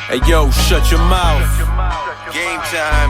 Hey yo, shut your mouth. Game time.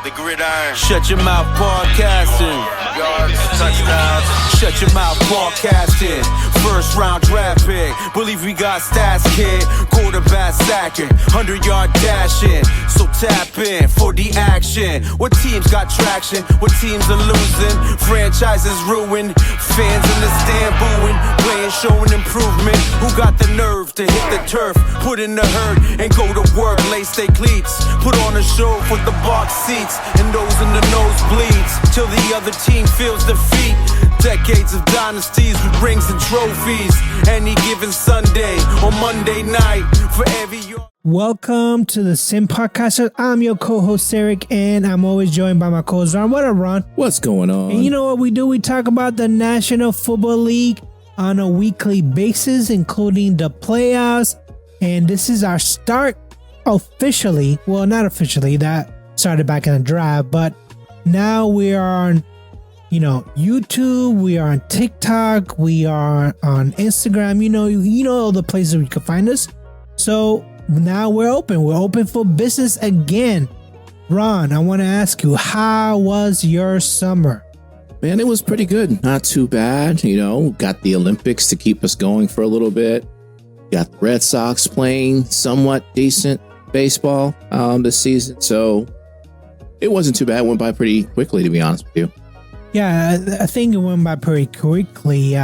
The gridiron. Shut your mouth, podcasting. Yards, touchdowns. Shut your mouth, podcasting. First round draft pick. Believe we got stats, kid. Quarterback sacking. 100-yard dashing. So tap in for the action. What teams got traction? What teams are losing? Franchises ruined. Fans in the stand booing. Playing, showing improvement. Who got the nerve to hit the turf? Put in the herd and go to work. Lace their cleats. Put on a show for the box seats. And those in the nosebleeds. Till the other team feels defeat. Decades of dynasties with rings and trophies. Any given Sunday or Monday night for every. Welcome to the Sim Podcast. I'm your co-host Eric, and I'm always joined by my co-host Ron. What up, Ron? What's going on? And you know what we do? We talk about the National Football League on a weekly basis, including the playoffs. And this is our start officially. Well, not officially. That started back in the draft, but now we are on, YouTube. We are on TikTok. We are on Instagram. You know all the places where you can find us. So now we're open. We're open for business again. Ron, I want to ask you, how was your summer? Man, it was pretty good. Not too bad. Got the Olympics to keep us going for a little bit. Got the Red Sox playing somewhat decent baseball this season. So it wasn't too bad. It went by pretty quickly, to be honest with you. Yeah, I think it went by pretty quickly.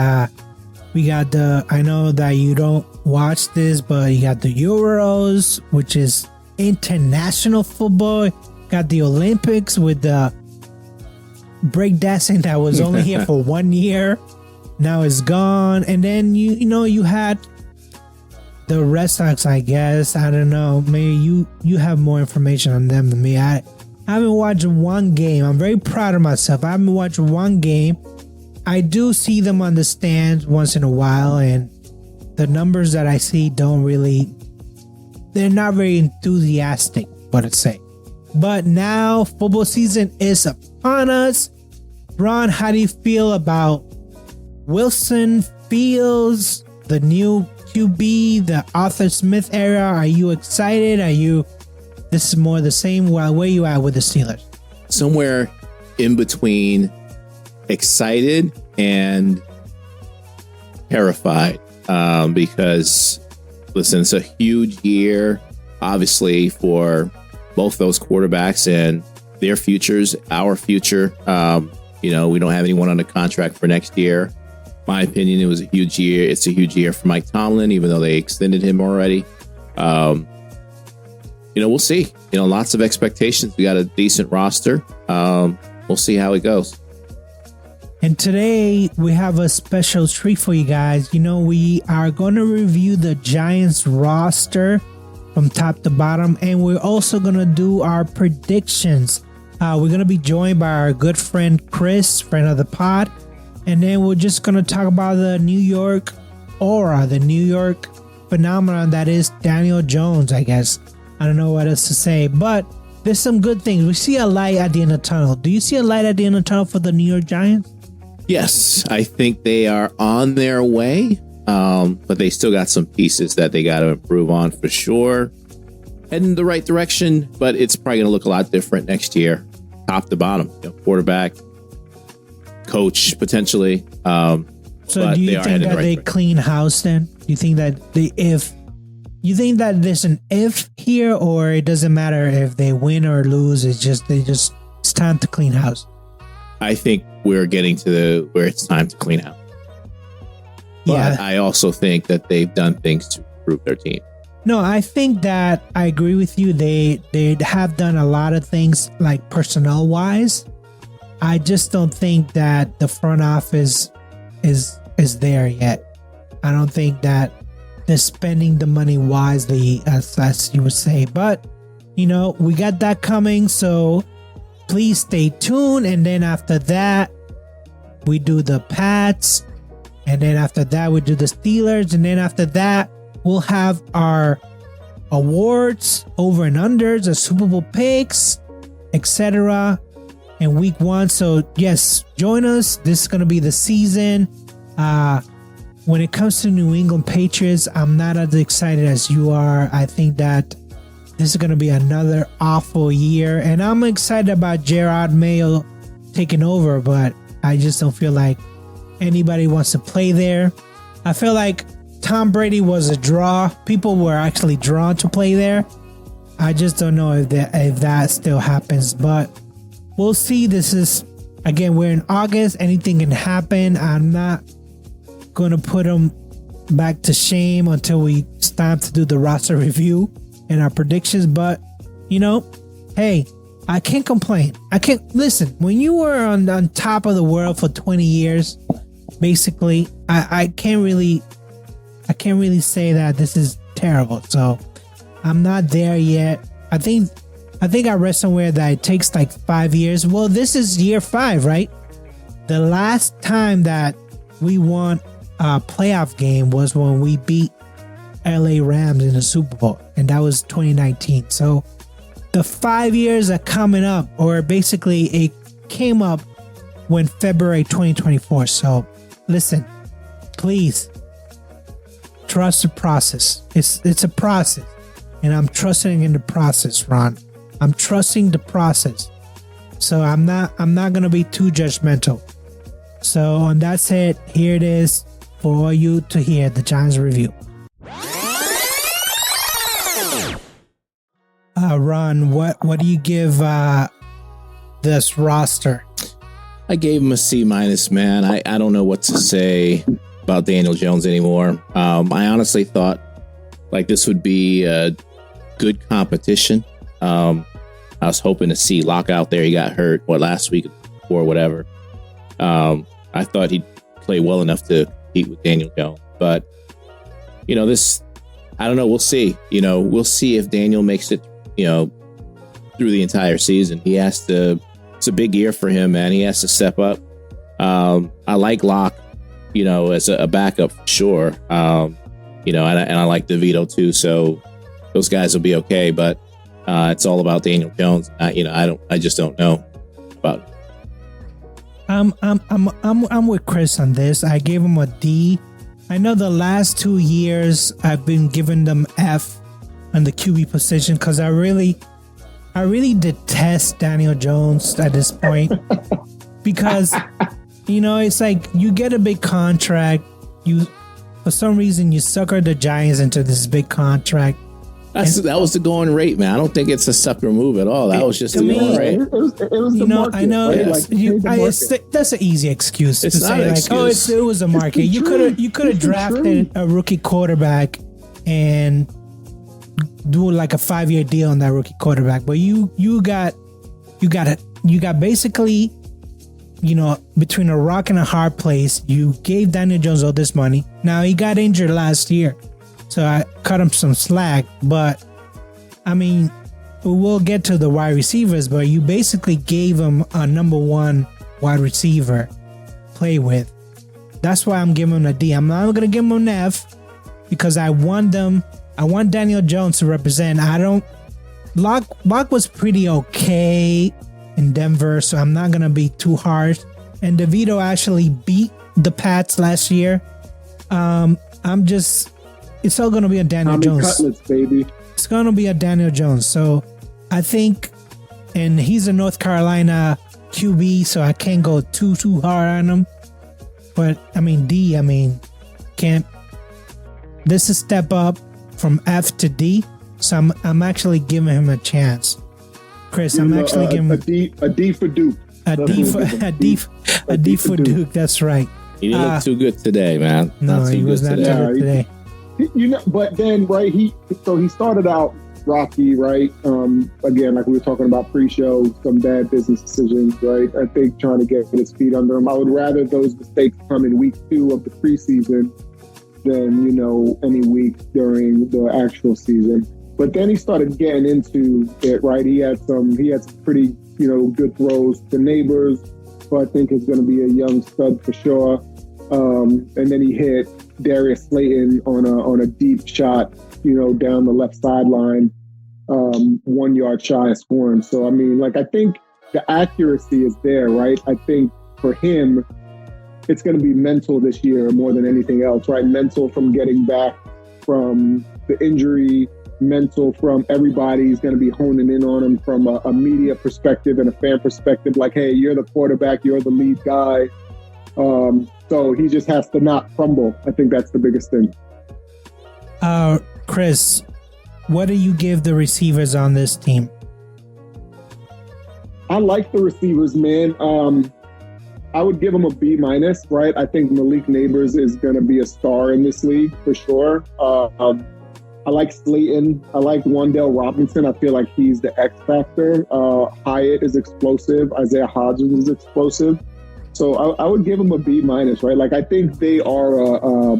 We got I know that you don't watch this, but you got the Euros, which is international football. Got the Olympics with the breakdancing that was only here for 1 year. Now it's gone. And then, you had the Red Sox, I guess. I don't know. Maybe you have more information on them than me. I haven't watched one game. I'm very proud of myself. I haven't watched one game. I do see them on the stands once in a while, and the numbers that I see they're not very enthusiastic, what to say. But now football season is upon us. Ron, how do you feel about Wilson, Fields, the new QB, the Arthur Smith era? Are you excited? This is more the same? Where you at with the Steelers? Somewhere in between excited and terrified, because listen, it's a huge year, obviously, for both those quarterbacks and their futures, our future. We don't have anyone under contract for next year. My opinion, it was a huge year. It's a huge year for Mike Tomlin, even though they extended him already. We'll see. Lots of expectations. We got a decent roster. We'll see how it goes. And today we have a special treat for you guys. We are going to review the Giants roster from top to bottom, and we're also going to do our predictions. We're going to be joined by our good friend Chris, friend of the pod, and then we're just going to talk about the New York aura, the New York phenomenon that is Daniel Jones, I guess. I don't know what else to say, but there's some good things. We see a light at the end of the tunnel. Do you see a light at the end of the tunnel for the New York Giants? Yes, I think they are on their way, but they still got some pieces that they got to improve on for sure. Heading in the right direction, but it's probably going to look a lot different next year, top to bottom. Quarterback, coach, potentially. So do you think that they clean house then? Do you think that you think that there's an if here, or it doesn't matter if they win or lose? It's time to clean house. I think we're getting to where it's time to clean out. But yeah. I also think that they've done things to improve their team. No, I think that I agree with you. They have done a lot of things, like personnel wise. I just don't think that the front office is there yet. I don't think that they're spending the money wisely, as you would say. But we got that coming, so please stay tuned. And then after that, we do the Pats, and then after that we do the Steelers, and then after that we'll have our awards, over and unders, the Super Bowl picks, etc. in week 1. So yes, join us. This is gonna be the season. when it comes to New England Patriots, I'm not as excited as you are. I think that this is going to be another awful year. And I'm excited about Gerard Mayo taking over, but I just don't feel like anybody wants to play there. I feel like Tom Brady was a draw. People were actually drawn to play there. I just don't know if that still happens, but we'll see. This is, again, we're in August. Anything can happen. I'm not going to put them back to shame until it's time to do the roster review and our predictions. But, hey, I can't complain. I can't listen. When you were on top of the world for 20 years, basically, I can't really say that this is terrible. So I'm not there yet. I think I read somewhere that it takes like 5 years. Well, this is year 5, right? The last time that we won a playoff game was when we beat LA Rams in the Super Bowl, and that was 2019. So the 5 years are coming up, or basically it came up when February 2024. So listen, please trust the process. It's a process, and I'm trusting in the process, Ron. I'm trusting the process. So I'm not gonna be too judgmental. So and that's it. Here it is for all you to hear, the Giants review. Ron, what do you give this roster? I gave him a C-, man. I don't know what to say about Daniel Jones anymore. I honestly thought like this would be a good competition. I was hoping to see Locke out there. He got hurt last week or whatever. I thought he'd play well enough to compete with Daniel Jones, but this, I don't know. We'll see. We'll see if Daniel makes it, through the entire season. He has to. It's a big year for him, man. He has to step up. I like Locke, as a backup for sure. And I like DeVito too. So those guys will be okay. But it's all about Daniel Jones. I just don't know about. I'm with Chris on this. I gave him a D. I know the last 2 years I've been giving them F on the QB position because I really detest Daniel Jones at this point because it's like you get a big contract, for some reason you sucker the Giants into this big contract. That was the going rate, man. I don't think it's a sucker move at all. That was just the going rate. It was the market. I know. Right? That's an easy excuse it's to say, like, excuse. it was a market. You could have drafted a rookie quarterback and do like a 5-year deal on that rookie quarterback, but you got basically, between a rock and a hard place. You gave Daniel Jones all this money. Now he got injured last year, so I cut him some slack. But I mean, we'll get to the wide receivers, but you basically gave him a number 1 wide receiver play with. That's why I'm giving him a D. I'm not gonna give him an F because I want Daniel Jones to represent. Locke was pretty okay in Denver, so I'm not going to be too harsh. And DeVito actually beat the Pats last year. It's all going to be a Daniel Jones. Cutlets, baby. It's going to be a Daniel Jones. So I think, and he's a North Carolina QB, so I can't go too hard on him. But D, can't. This is a step up from F to D, so I'm actually giving him a chance. Chris, I'm actually giving him a D for Duke. A D for Duke. That's right. He didn't look too good today, man. No, he was not too good today. But then he started out rocky, right? Again, like we were talking about pre-show, some bad business decisions, right? I think trying to get his feet under him. I would rather those mistakes come in week 2 of the preseason than any week during the actual season. But then he started getting into it, right? He had some pretty good throws to Neighbors, who I think is going to be a young stud for sure. And then he hit Darius Slayton on a deep shot, down the left sideline, 1 yard shy of scoring. So I think the accuracy is there, right? I think for him, it's going to be mental this year more than anything else, right? Mental from getting back from the injury, mental from everybody's going to be honing in on him from a media perspective and a fan perspective. Like, hey, you're the quarterback, you're the lead guy. So he just has to not crumble. I think that's the biggest thing. Chris, what do you give the receivers on this team? I like the receivers, man. I would give him a B-, right? I think Malik Neighbors is going to be a star in this league for sure. I like Slayton. I like Wan'Dale Robinson. I feel like he's the X factor. Hyatt is explosive. Isaiah Hodgins is explosive. So I would give him a B-, right? Like, I think they are,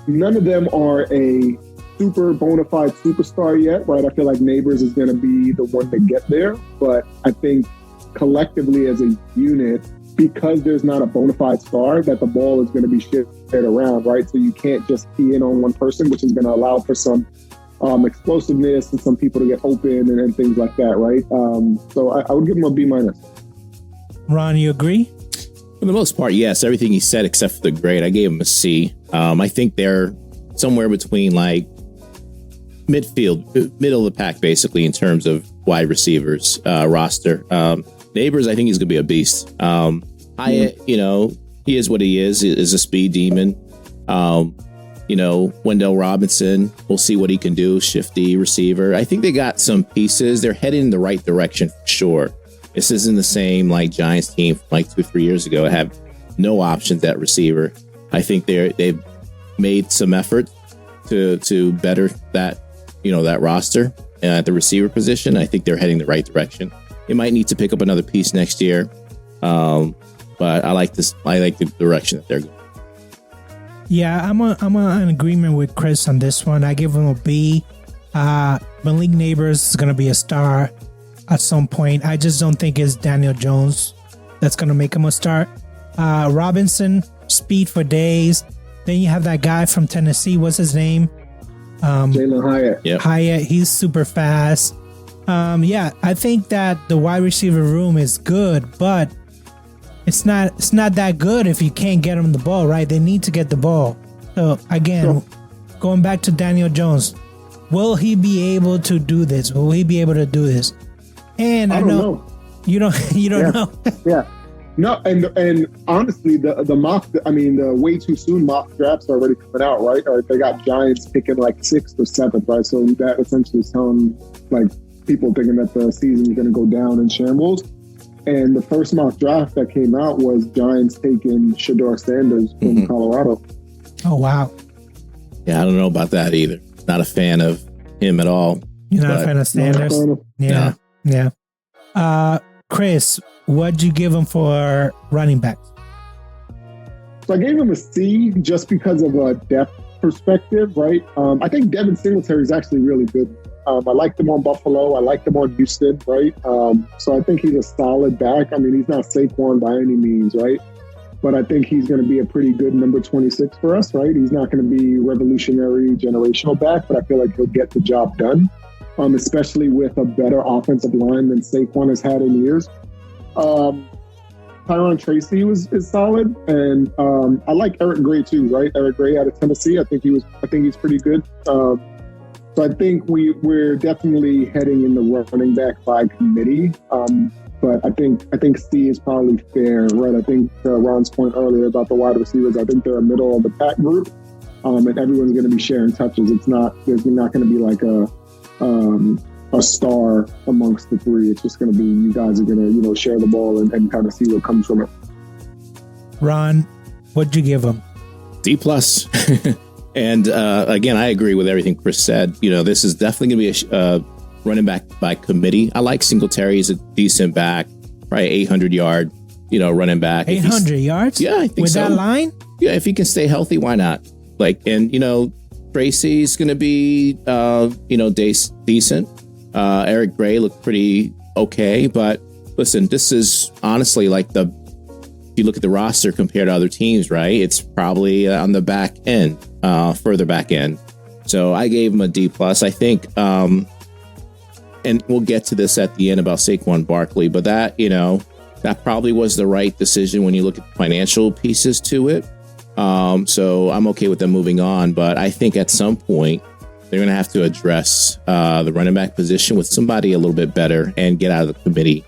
none of them are a super bona fide superstar yet, right? I feel like Neighbors is going to be the one to get there. But I think collectively as a unit, because there's not a bona fide star, that the ball is going to be shared around, right? So you can't just key in on one person, which is going to allow for some explosiveness and some people to get open and things like that, right? So I would give him a B-. Ron, you agree? For the most part, yes. Everything he said except for the grade, I gave him a C. I think they're somewhere between like midfield, middle of the pack, basically, in terms of wide receivers roster. Neighbors, I think he's going to be a beast. Hyatt, he is what he is a speed demon. Wendell Robinson, we'll see what he can do. Shifty receiver. I think they got some pieces. They're heading in the right direction for sure. This isn't the same like Giants team from like 2-3 years ago. I have no options at receiver. I think they've made some effort to better that roster at the receiver position. I think they're heading the right direction. They might need to pick up another piece next year, but I like this. I like the direction that they're going. Yeah, I'm in agreement with Chris on this one. I give him a B. Malik Neighbors is going to be a star at some point. I just don't think it's Daniel Jones that's going to make him a star. Robinson, speed for days. Then you have that guy from Tennessee. What's his name? Jalen Hyatt. Yep. Hyatt. He's super fast. I think that the wide receiver room is good, but it's not that good if you can't get them the ball, right? They need to get the ball. So again, going back to Daniel Jones, will he be able to do this? Will he be able to do this? And I don't know. You don't know. Yeah. No, and honestly, the way too soon mock drafts are already coming out, right? Or they got Giants picking like 6th or 7th, right? So that essentially is telling like people thinking that the season is going to go down in shambles. And the first mock draft that came out was Giants taking Shedeur Sanders from Colorado. Oh, wow. Yeah, I don't know about that either. Not a fan of him at all. You're not a fan of Sanders? Yeah. No. Yeah. Chris, what'd you give him for running backs? So I gave him a C just because of a depth perspective, right? I think Devin Singletary is actually really good. I liked him on Buffalo. I liked him on Houston, right? So I think he's a solid back. I mean, he's not Saquon by any means, right? But I think he's going to be a pretty good number 26 for us, right? He's not going to be revolutionary generational back, but I feel like he'll get the job done, especially with a better offensive line than Saquon has had in years. Tyron Tracy is solid, and I like Eric Gray too, right? Eric Gray out of Tennessee. I think he's pretty good. So I think we're definitely heading in the running back by committee. But I think C is probably fair, right? I think Ron's point earlier about the wide receivers, I think they're a middle of the pack group, and everyone's going to be sharing touches. There's not going to be like a star amongst the three. It's just going to be you guys are going to share the ball and kind of see what comes from it. Ron, what'd you give them? D+. And again, I agree with everything Chris said. This is definitely going to be a running back by committee. I like Singletary. He's a decent back, probably 800-yard, running back. 800 yards? Yeah, I think with so. That line? Yeah, if he can stay healthy, why not? Tracy's going to be, decent. Eric Gray looked pretty okay, but listen, this is honestly like if you look at the roster compared to other teams, right? It's probably on the back end, further back end. So I gave him a D+. I think, and we'll get to this at the end about Saquon Barkley, but that, that probably was the right decision when you look at the financial pieces to it. So I'm okay with them moving on. But I think at some point they're going to have to address the running back position with somebody a little bit better and get out of the committee.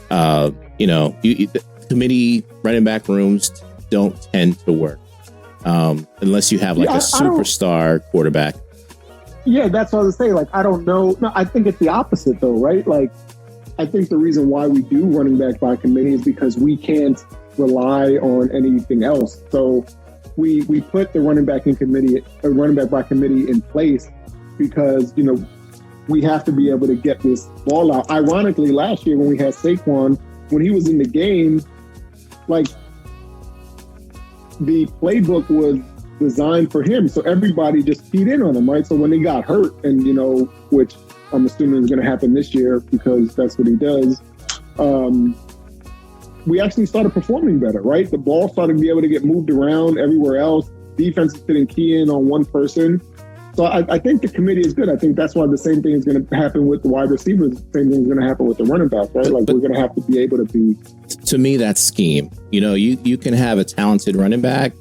The committee running back rooms don't tend to work unless you have like a superstar quarterback. Yeah, that's what I was saying. Like, I don't know. No, I think it's the opposite though, right? Like, I think the reason why we do running back by committee is because we can't rely on anything else. So we put the running back by committee in place because, we have to be able to get this ball out. Ironically, last year when we had Saquon, when he was in the game, like, the playbook was designed for him. So everybody just keyed in on him, right? So when he got hurt and, which I'm assuming is going to happen this year because that's what he does, we actually started performing better, right? The ball started to be able to get moved around everywhere else. Defense couldn't key in on one person. So I think the committee is good. I think that's why the same thing is going to happen with the wide receivers. The same thing is going to happen with the running back, right? Like, we're going to have to be able to be. To me, that's scheme. You can have a talented running back,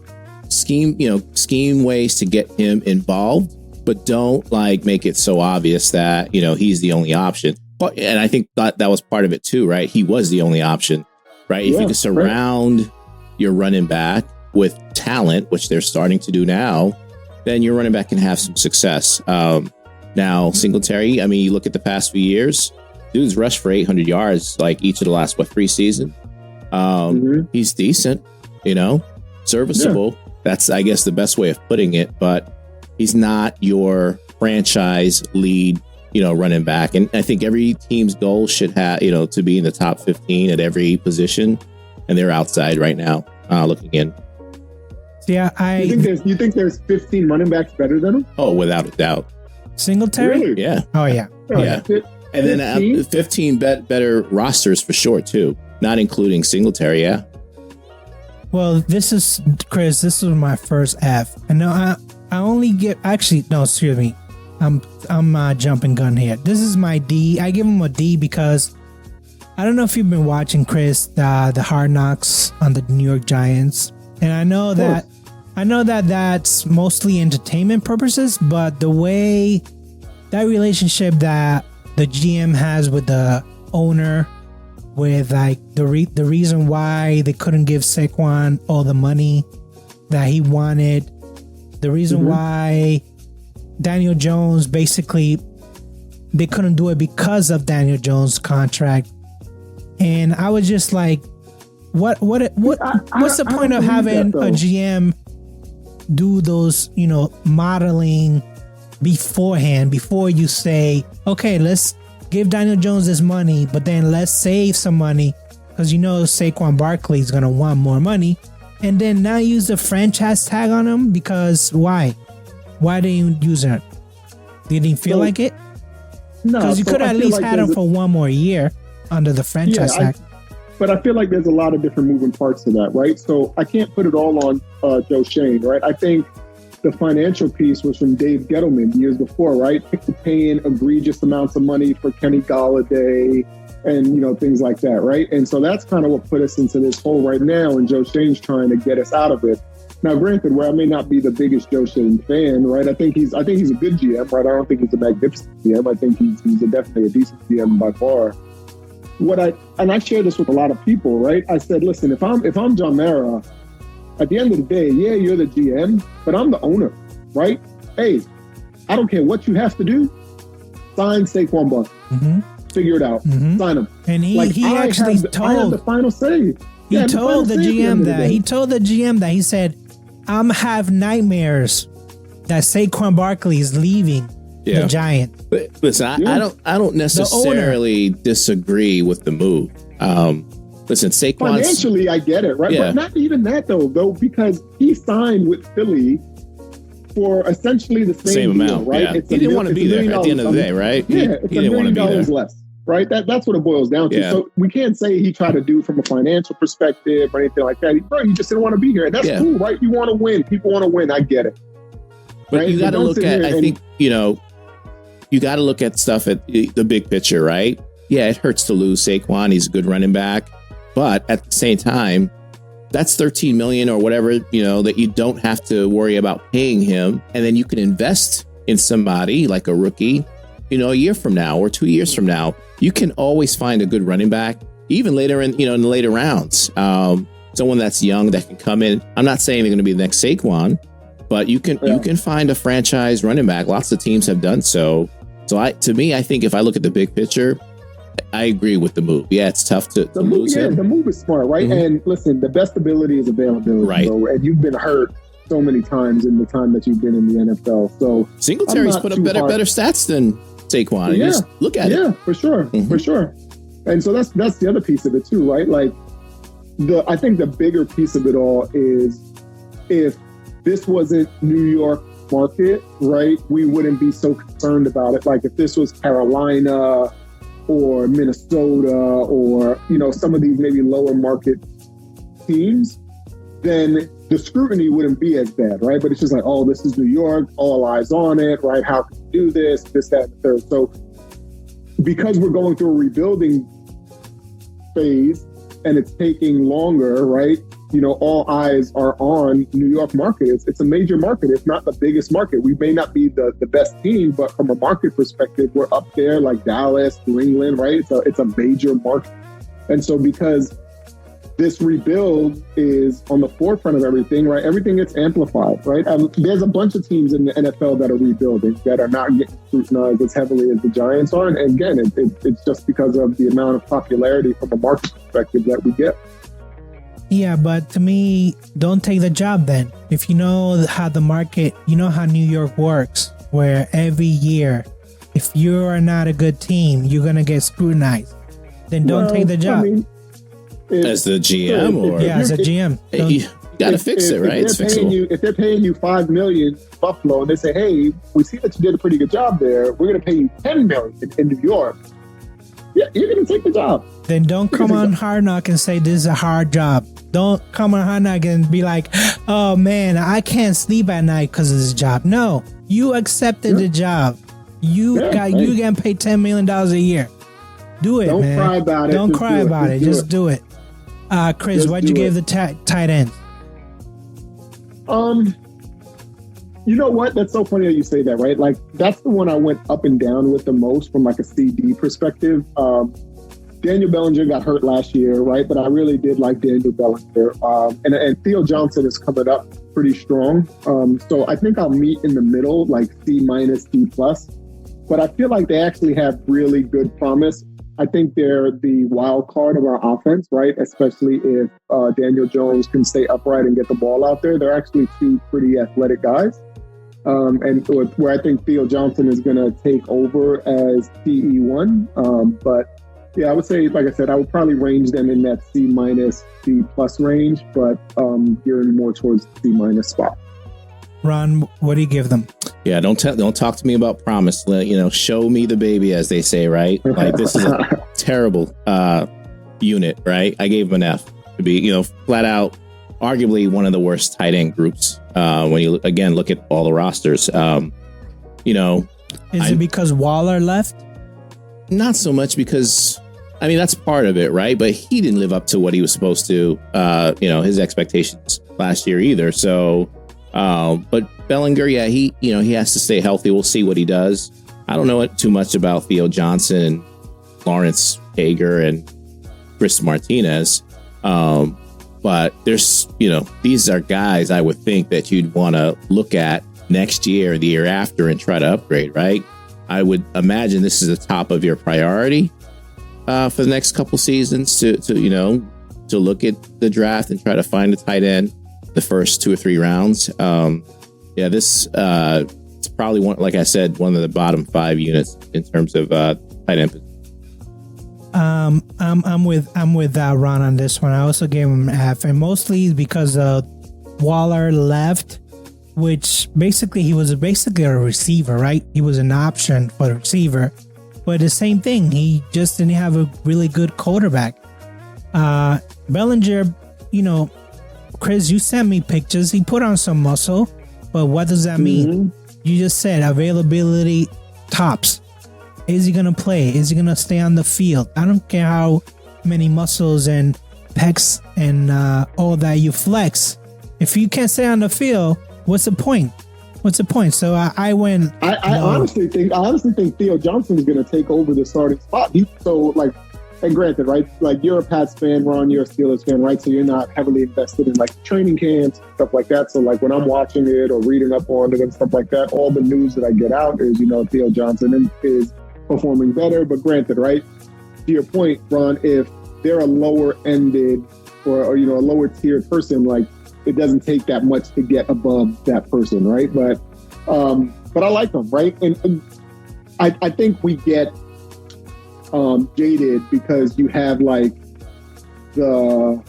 scheme ways to get him involved, but don't like make it so obvious that, he's the only option. And I think that was part of it too, right? He was the only option, right? If you can surround your running back with talent, which they're starting to do now, then your running back can have some success. Now, Singletary, you look at the past few years, dude's rushed for 800 yards like each of the last, 3 seasons. He's decent, serviceable. Yeah. That's, I guess, the best way of putting it. But he's not your franchise lead, running back. And I think every team's goal should have, to be in the top 15 at every position. And they're outside right now, looking in. Yeah, you think there's 15 running backs better than him? Oh, without a doubt. Singletary? Really? Yeah. Oh, yeah. Yeah. And then 15 better rosters for sure, too. Not including Singletary, yeah. Well, Chris, this was my first F. And no, I only give, actually, no, excuse me. I'm jumping gun here. This is my D. I give him a D because I don't know if you've been watching, Chris, the Hard Knocks on the New York Giants. And I know that that's mostly entertainment purposes, but the way that relationship that the GM has with the owner, with like the reason why they couldn't give Saquon all the money that he wanted, the reason why Daniel Jones, basically they couldn't do it because of Daniel Jones' contract. And I was just like, what's the point of having a GM do those, modeling beforehand, before you say, okay, let's give Daniel Jones this money, but then let's save some money because Saquon Barkley is going to want more money, and then now use the franchise tag on him because why? Why didn't you use it? Didn't you feel like it? No, because you could have at least had him for one more year under the franchise tag. But I feel like there's a lot of different moving parts to that, right? So I can't put it all on Joe Schoen, right? I think the financial piece was from Dave Gettleman years before, right? Paying egregious amounts of money for Kenny Golladay and, things like that, right? And so that's kind of what put us into this hole right now, and Joe Schoen's trying to get us out of it. Now, granted, where I may not be the biggest Joe Schoen fan, right? I think he's a good GM, right? I don't think he's a magnificent GM. I think he's definitely a decent GM by far. I share this with a lot of people, right? I said, listen, if I'm John Mara, at the end of the day, yeah, you're the GM, but I'm the owner, right? Hey, I don't care what you have to do. Sign Saquon Barkley. Figure it out. Sign him. And he actually told the final say. He told the GM that. He told the GM that. He said, I'm have nightmares that Saquon Barkley is leaving the Giants. But listen, I don't necessarily disagree with the move. Listen, Saquon financially, I get it, right? Yeah. But not even that though, because he signed with Philly for essentially the same deal, amount, right? Yeah. He didn't want to be there at the end of the day, right? Yeah, it's he didn't want to be there. Less, right? That's what it boils down to. Yeah. So we can't say he tried to do it from a financial perspective or anything like that. He just didn't want to be here. And that's cool, right? You want to win. People want to win. I get it. But right? You got to look at, I think, you got to look at stuff at the big picture, right? Yeah, it hurts to lose Saquon. He's a good running back. But at the same time, that's 13 million or whatever, that you don't have to worry about paying him. And then you can invest in somebody like a rookie, a year from now or 2 years from now. You can always find a good running back, even later in the later rounds. Someone that's young that can come in. I'm not saying they're going to be the next Saquon, but you can find a franchise running back. Lots of teams have done so. So I think if I look at the big picture, I agree with the move. Yeah, it's tough to lose him. The move is smart, right? Mm-hmm. And listen, the best ability is availability, right? And you've been hurt so many times in the time that you've been in the NFL. So Singletary's put up better stats than Saquon. Yeah, just look at it. Yeah, for sure, for sure. And so that's the other piece of it too, right? Like I think the bigger piece of it all is if this wasn't New York market, right, we wouldn't be so concerned about it. Like if this was Carolina or Minnesota or, some of these maybe lower market teams, then the scrutiny wouldn't be as bad, right? But it's just like, oh, this is New York, all eyes on it, right? How can you do this, that, and the third. So because we're going through a rebuilding phase and it's taking longer, right? All eyes are on New York market. It's a major market. It's not the biggest market. We may not be the best team, but from a market perspective, we're up there like Dallas, New England, right? It's a major market. And so because this rebuild is on the forefront of everything, right? Everything gets amplified, right? There's a bunch of teams in the NFL that are rebuilding that are not getting scrutinized as heavily as the Giants are. And again, it's just because of the amount of popularity from a market perspective that we get. Yeah, but to me, don't take the job then. If you know how the market, how New York works, where every year, if you are not a good team, you're going to get scrutinized. Then don't take the job. As the GM as a GM. You got to fix it, right? If they're paying you $5 million in Buffalo and they say, hey, we see that you did a pretty good job there, we're going to pay you $10 million in New York. Yeah, you're going to take the job. Then don't come on Hard Knock and say this is a hard job. Don't come on Hard Knock and be like, oh man, I can't sleep at night because of this job. No, you accepted the job. You getting paid $10 million a year. Do it, man. Don't cry about it. Don't cry about it. Just do it. Chris, what'd you give the tight end? You know what? That's so funny that you say that, right? Like that's the one I went up and down with the most from like a CD perspective. Daniel Bellinger got hurt last year, right? But I really did like Daniel Bellinger. And Theo Johnson is coming up pretty strong. So I think I'll meet in the middle, like C-, D+. But I feel like they actually have really good promise. I think they're the wild card of our offense, right? Especially if Daniel Jones can stay upright and get the ball out there. They're actually two pretty athletic guys. And where I think Theo Johnson is going to take over as TE1. But yeah, I would say, like I said, I would probably range them in that C-, D+ range, but gearing more towards the C- spot. Ron, what do you give them? Yeah, don't talk to me about promise. Show me the baby, as they say, right? Like this is a terrible unit, right? I gave him an F to be, flat out, arguably one of the worst tight end groups. When you again look at all the rosters, is it because Waller left? Not so much because, that's part of it, right? But he didn't live up to what he was supposed to, his expectations last year either. So, but Bellinger, yeah, he has to stay healthy. We'll see what he does. I don't know too much about Theo Johnson and Lawrence Hager and Chris Martinez. But there's, these are guys I would think that you'd want to look at next year, the year after, and try to upgrade, right? I would imagine this is the top of your priority for the next couple seasons to look at the draft and try to find a tight end the first 2 or 3 rounds. This it's probably one, like I said, one of the bottom 5 units in terms of tight end. I'm with Ron on this one. I also gave him an F, and mostly because Waller left, which basically he was basically a receiver, right? He was an option for the receiver, but the same thing. He just didn't have a really good quarterback. Bellinger, Chris, you sent me pictures. He put on some muscle, but what does that mean? You just said availability tops. Is he going to play? Is he going to stay on the field? I don't care how many muscles and pecs and all that, you flex. If you can't stay on the field, what's the point? What's the point? So I went. I honestly think Theo Johnson is going to take over the starting spot. And granted, right? Like, you're a Pats fan, Ron, you're a Steelers fan, right? So you're not heavily invested in like training camps, stuff like that. So like when I'm watching it or reading up on it and stuff like that, all the news that I get out is, Theo Johnson is performing better. But granted, right? To your point, Ron, if they're a lower ended or a lower tier person, like, it doesn't take that much to get above that person, right? But I like them, right? And I think we get jaded because you have like the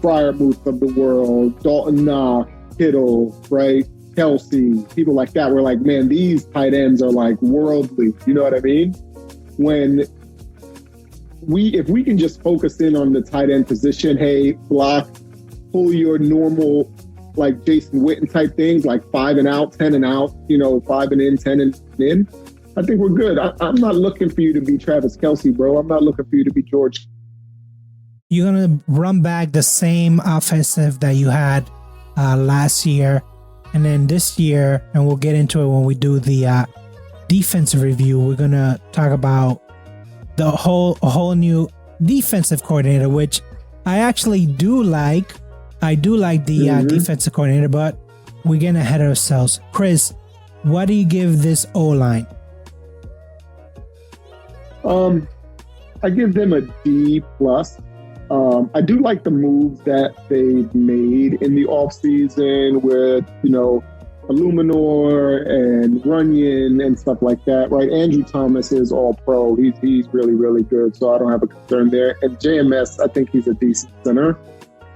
Fryermuth of the world, Dalton Knox, Kittle, right? Kelsey, people like that. We're like, man, these tight ends are like worldly. You know what I mean? If we can just focus in on the tight end position, hey, block, pull your normal, like Jason Witten type things, like 5 and out, 10 and out, 5 and in, 10 and in. I think we're good. I'm not looking for you to be Travis Kelsey, bro. I'm not looking for you to be George. You're going to run back the same offensive that you had last year. And then this year, and we'll get into it when we do the defensive review, we're going to talk about a whole new defensive coordinator, which I actually do like. I do like the defensive coordinator, but we're getting ahead of ourselves. Chris, what do you give this O-line? I give them a D+. I do like the moves that they've made in the offseason with, Illuminor and Runyon and stuff like that, right? Andrew Thomas is all pro. He's really, really good, so I don't have a concern there. And JMS, I think he's a decent center,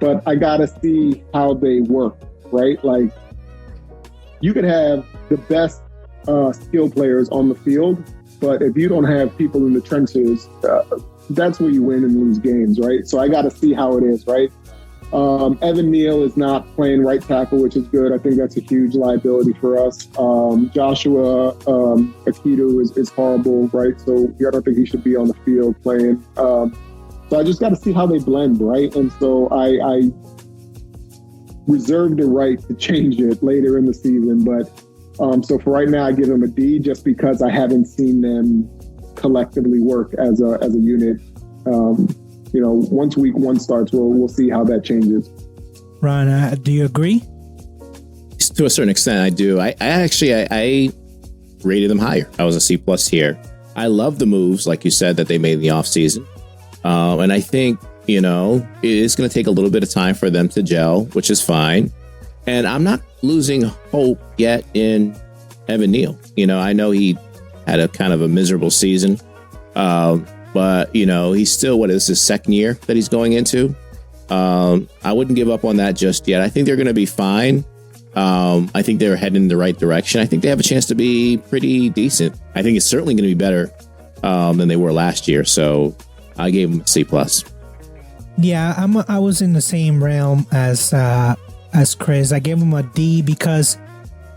but I got to see how they work, right? Like, you could have the best skill players on the field, but if you don't have people in the trenches, that's where you win and lose games, right? So I got to see how it is, right? Evan Neal is not playing right tackle, which is good. I think that's a huge liability for us. Joshua Akitu is horrible, right? So I don't think he should be on the field playing. So I just got to see how they blend, right? And so I reserve the right to change it later in the season, but so for right now, I give them a D just because I haven't seen them collectively work as a unit. Once week 1 starts, we'll see how that changes. Ron, do you agree? To a certain extent, I do. I rated them higher. I was a C+ here. I love the moves, like you said, that they made in the offseason. And I think, it is going to take a little bit of time for them to gel, which is fine. And I'm not losing hope yet in Evan Neal. I know he had a kind of a miserable season, but he's still, this is his second year that he's going into. I wouldn't give up on that just yet. I think they're going to be fine. I think they're heading in the right direction. I think they have a chance to be pretty decent. I think it's certainly going to be better than they were last year. So I gave them a C+. Yeah, I was in the same realm as Chris. I gave him a D because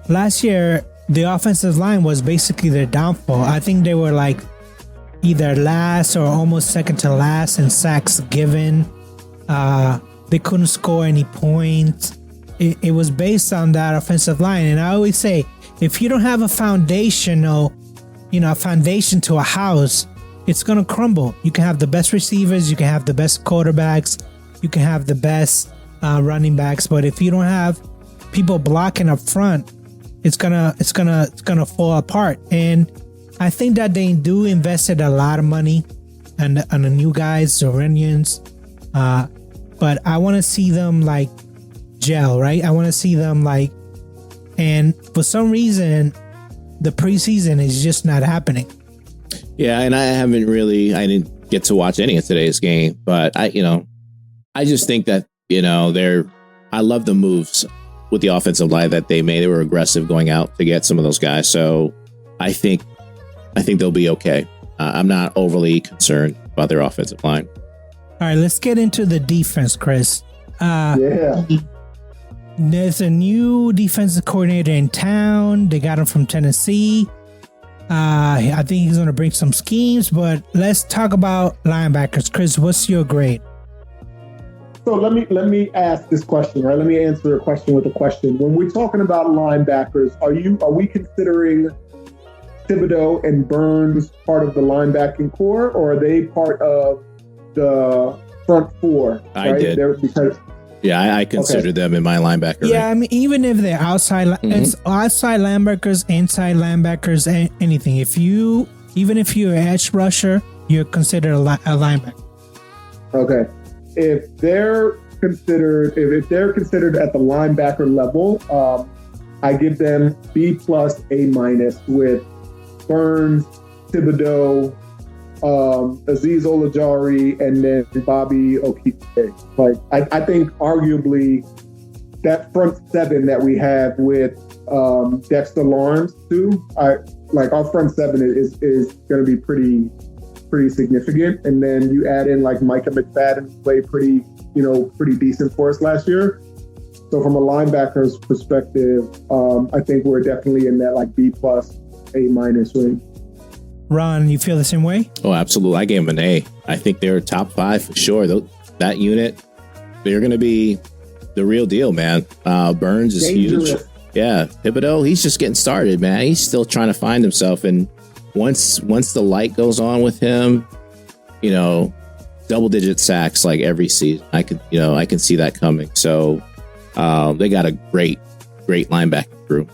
last year the offensive line was basically their downfall. I think they were like either last or almost second to last in sacks given. They couldn't score any points. It was based on that offensive line. And I always say, if you don't have a foundation to a house, it's going to crumble. You can have the best receivers, you can have the best quarterbacks, you can have the best running backs, but if you don't have people blocking up front, it's gonna fall apart. And I think that they do invested a lot of money on the new guys, the Iranians, but I want to see them like gel, right? I want to see them and for some reason, the preseason is just not happening. Yeah, and I didn't get to watch any of today's game, but I just think that I love the moves with the offensive line that they made. They were aggressive going out to get some of those guys. So I think they'll be okay. I'm not overly concerned about their offensive line. All right, let's get into the defense, Chris. Yeah. There's a new defensive coordinator in town. They got him from Tennessee. I think he's going to bring some schemes, but let's talk about linebackers. Chris, what's your grade? So let me ask this question, right? Let me answer a question with a question. When we're talking about linebackers, are we considering Thibodeau and Burns part of the linebacking core, or are they part of the front four? I right? did. Because I consider them in my linebacker. Yeah, rank. I mean, even if they're outside, it's outside linebackers, inside linebackers, anything. Even if you're an edge rusher, you're considered a linebacker. Okay, if they're considered at the linebacker level, I give them B+, A- with Burns, Thibodeau, Azeez Olajari, and then Bobby Okike. Like I think arguably that front seven that we have with Dexter Lawrence too. Our front seven is going to be pretty significant. And then you add in like Micah McFadden, who played pretty decent for us last year. So from a linebacker's perspective, I think we're definitely in that like B+, A- range. Ron, you feel the same way? Oh, absolutely. I gave them an A. I think they're top 5 for sure. That unit, they're going to be the real deal, man. Burns is Dangerous. huge. Yeah. Thibodeau, he's just getting started, man. He's still trying to find himself. And once the light goes on with him, double-digit sacks like every season. I can see that coming. So they got a great linebacking crew.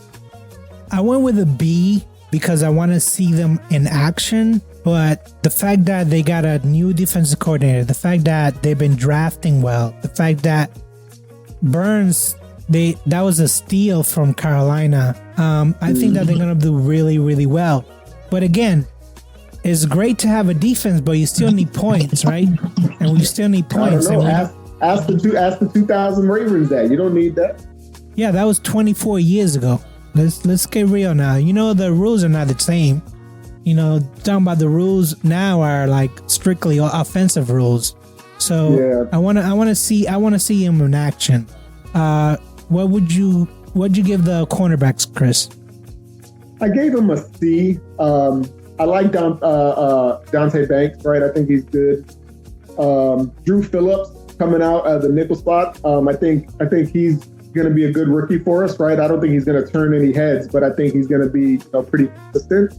I went with a B because I want to see them in action. But the fact that they got a new defensive coordinator, the fact that they've been drafting well, the fact that Burns, that was a steal from Carolina. I think that they're going to do really, really well. But again, it's great to have a defense, but you still need points, right? And we still need points. I don't know. Ask the 2000 Ravens that. You don't need that. Yeah, that was 24 years ago. Let's get real now. The rules are not the same. Talking about the rules now are like strictly offensive rules. So yeah. I want to see him in action. What'd you give the cornerbacks, Chris? I gave him a C. I like Dante Banks, right? I think he's good. Drew Phillips coming out as a nickel spot. I think he's going to be a good rookie for us, right? I don't think he's going to turn any heads, but I think he's going to be pretty consistent.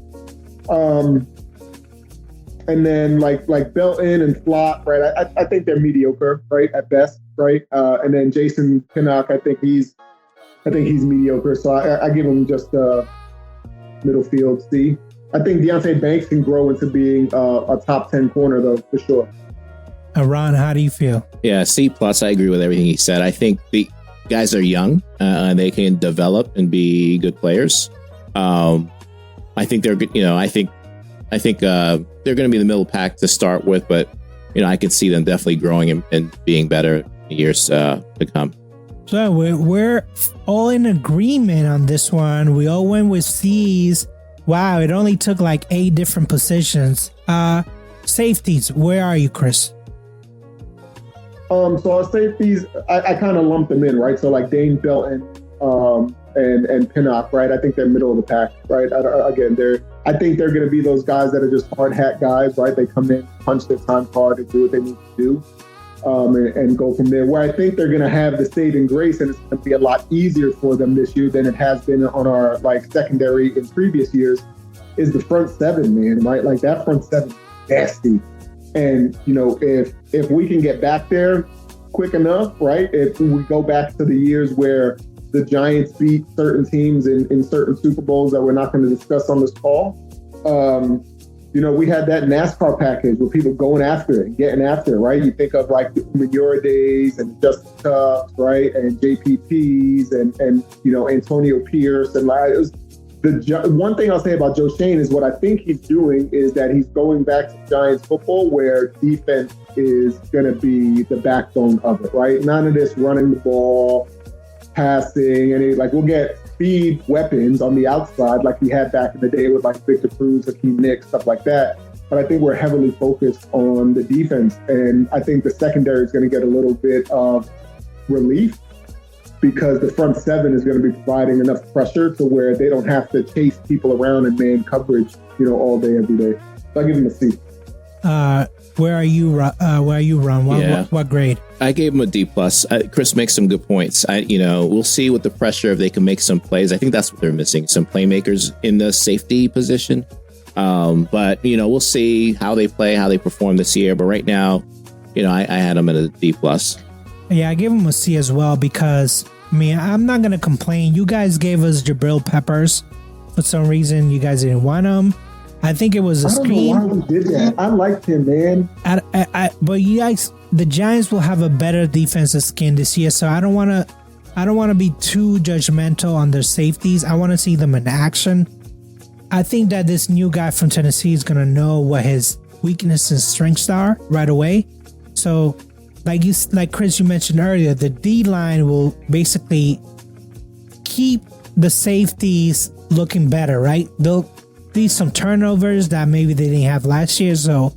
And then like Belton and Flott, right? I think they're mediocre, right, at best, right? And then Jason Pinnock, I think he's mediocre. So I give him just a middle field C. I think Deontay Banks can grow into being a top 10 corner though, for sure. Ron, how do you feel? Yeah, C+. I agree with everything he said. I think the guys are young. They can develop and be good players. I think they're good. I think they're going to be in the middle pack to start with, but I can see them definitely growing and being better in the years to come. So we're all in agreement on this one. We all went with C's. Wow, it only took like 8 different positions. Safeties, where are you, Chris? So our safeties, I kind of lumped them in, right? So like Dane Belton and Pinnock, right? I think they're middle of the pack, right? I think they're going to be those guys that are just hard hat guys, right? They come in, punch their time card, and do what they need to do, and go from there. Where I think they're going to have the saving grace, and it's going to be a lot easier for them this year than it has been on our secondary in previous years, is the front seven, man, right? Like that front seven is nasty. And, if we can get back there quick enough, right? If we go back to the years where the Giants beat certain teams in certain Super Bowls that we're not going to discuss on this call, we had that NASCAR package with people going after it, getting after it, right? You think of like the Umayura days and Justin Tubbs, right? And JPPs and Antonio Pierce. And it was one thing I'll say about Joe Shane is what I think he's doing is that he's going back to Giants football where defense is going to be the backbone of it, right? None of this running the ball, passing, and we'll get speed weapons on the outside like we had back in the day with like Victor Cruz, Hakeem Nicks, stuff like that. But I think we're heavily focused on the defense, and I think the secondary is going to get a little bit of relief because the front seven is going to be providing enough pressure to where they don't have to chase people around in man coverage, all day, every day. So I give them a C. Where are you, Ron? What grade? I gave him a D plus. Chris makes some good points. We'll see with the pressure if they can make some plays. I think that's what they're missing, some playmakers in the safety position. But we'll see how they play, how they perform this year. But right now, I had them at a D plus. Yeah, I gave them a C as well because I'm not gonna complain. You guys gave us Jabril Peppers for some reason. You guys didn't want him. I think it was a scheme. I don't know why we did that. I liked him, man. But you guys, the Giants will have a better defensive scheme this year, so I don't want to be too judgmental on their safeties. I want to see them in action. I think that this new guy from Tennessee is gonna know what his weaknesses and strengths are right away. So, like Chris, you mentioned earlier, the D line will basically keep the safeties looking better, right? They'll be some turnovers that maybe they didn't have last year. So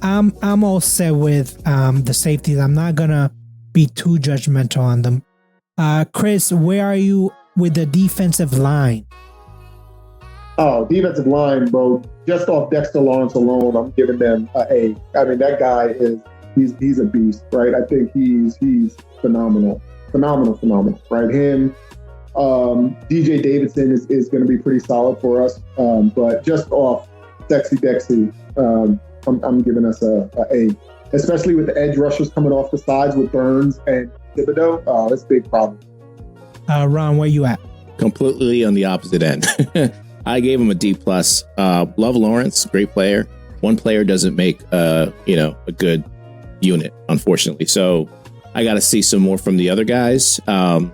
I'm all set with the safeties. I'm not gonna be too judgmental on them. Chris, where are you with the defensive line? Oh, defensive line, bro. Just off Dexter Lawrence alone, I'm giving them an A. I mean, that guy he's a beast, right? I think he's phenomenal, right? Him. DJ Davidson is going to be pretty solid for us, but just off Sexy Dexy, I'm giving us a A, especially with the edge rushers coming off the sides with Burns and Thibodeau. Oh, that's a big problem. Ron, where you at? Completely on the opposite end. I gave him a D plus. Love Lawrence, great player. One player doesn't make a good unit, unfortunately. So I got to see some more from the other guys. We'll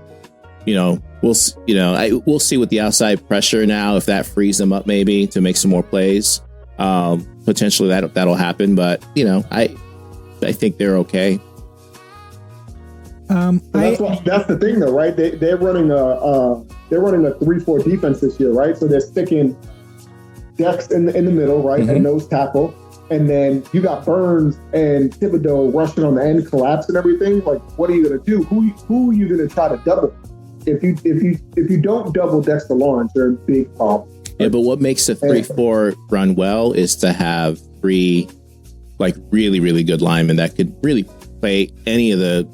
see with the outside pressure now if that frees them up maybe to make some more plays. Potentially that'll happen, but I think they're okay. That's the thing though, right? They're running a 3-4 defense this year, right? So they're sticking Dex in the middle, right, and nose tackle, and then you got Burns and Thibodeau rushing on the end, collapse and everything. Like, what are you gonna do? Who are you gonna try to double? If you don't double Dexter Lawrence, they're in big problem. Yeah, but what makes the 3-4 run well is to have three really, really good linemen that could really play any of the